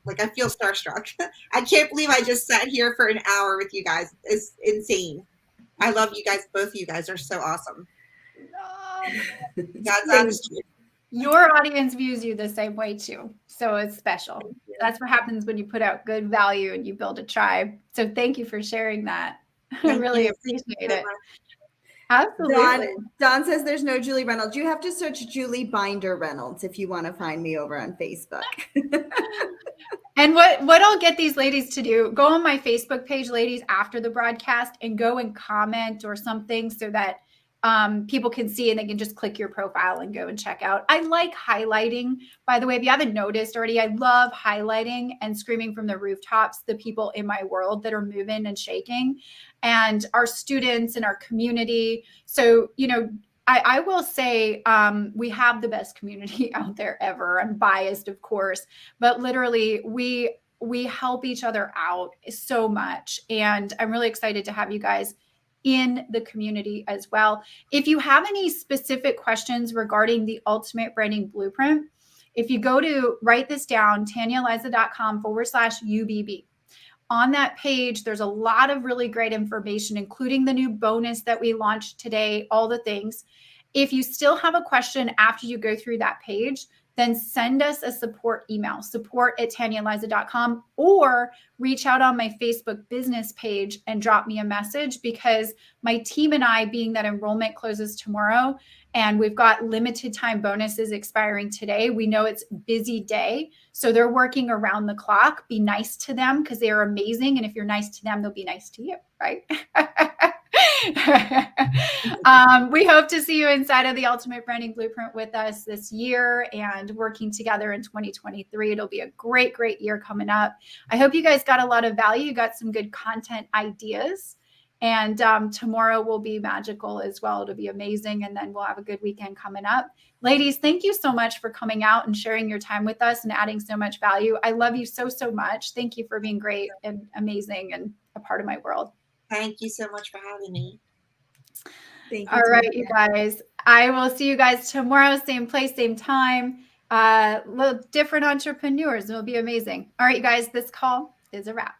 like, I feel starstruck. I can't believe I just sat here for an hour with you guys. It's insane. I love you guys. Both of you guys are so awesome. God's honest.
Your audience views you the same way too. So it's special. That's what happens when you put out good value and you build a tribe. So thank you for sharing that. I really appreciate it. Absolutely.
Don says there's no Julie Reynolds. You have to search Julie Binder Reynolds if you want to find me over on Facebook.
And what I'll get these ladies to do, go on my Facebook page, ladies, after the broadcast, and go and comment or something so that people can see, and they can just click your profile and go and check out. I like highlighting, by the way, if you haven't noticed already, I love highlighting and screaming from the rooftops the people in my world that are moving and shaking, and our students and our community. So, I will say we have the best community out there ever. I'm biased, of course, but literally we help each other out so much. And I'm really excited to have you guys in the community as well. If you have any specific questions regarding the Ultimate Branding Blueprint, if you go to write this down, TanyaEliza.com/UBB. On that page, there's a lot of really great information, including the new bonus that we launched today, all the things. If you still have a question after you go through that page, then send us a support email, support@TanyaEliza.com, or reach out on my Facebook business page and drop me a message, because my team and I, being that enrollment closes tomorrow and we've got limited time bonuses expiring today, we know it's a busy day. So they're working around the clock. Be nice to them because they are amazing. And if you're nice to them, they'll be nice to you, right? We hope to see you inside of the Ultimate Branding Blueprint with us this year and working together in 2023. It'll be a great, great year coming up. I hope you guys got a lot of value. You got some good content ideas. And tomorrow will be magical as well. It'll be amazing. And then we'll have a good weekend coming up. Ladies, thank you so much for coming out and sharing your time with us and adding so much value. I love you so, so much. Thank you for being great and amazing and a part of my world.
Thank you so much for having me.
Thank you.
All right, you guys. I will see you guys tomorrow, same place, same time. Little different entrepreneurs. It'll be amazing. All right, you guys, this call is a wrap.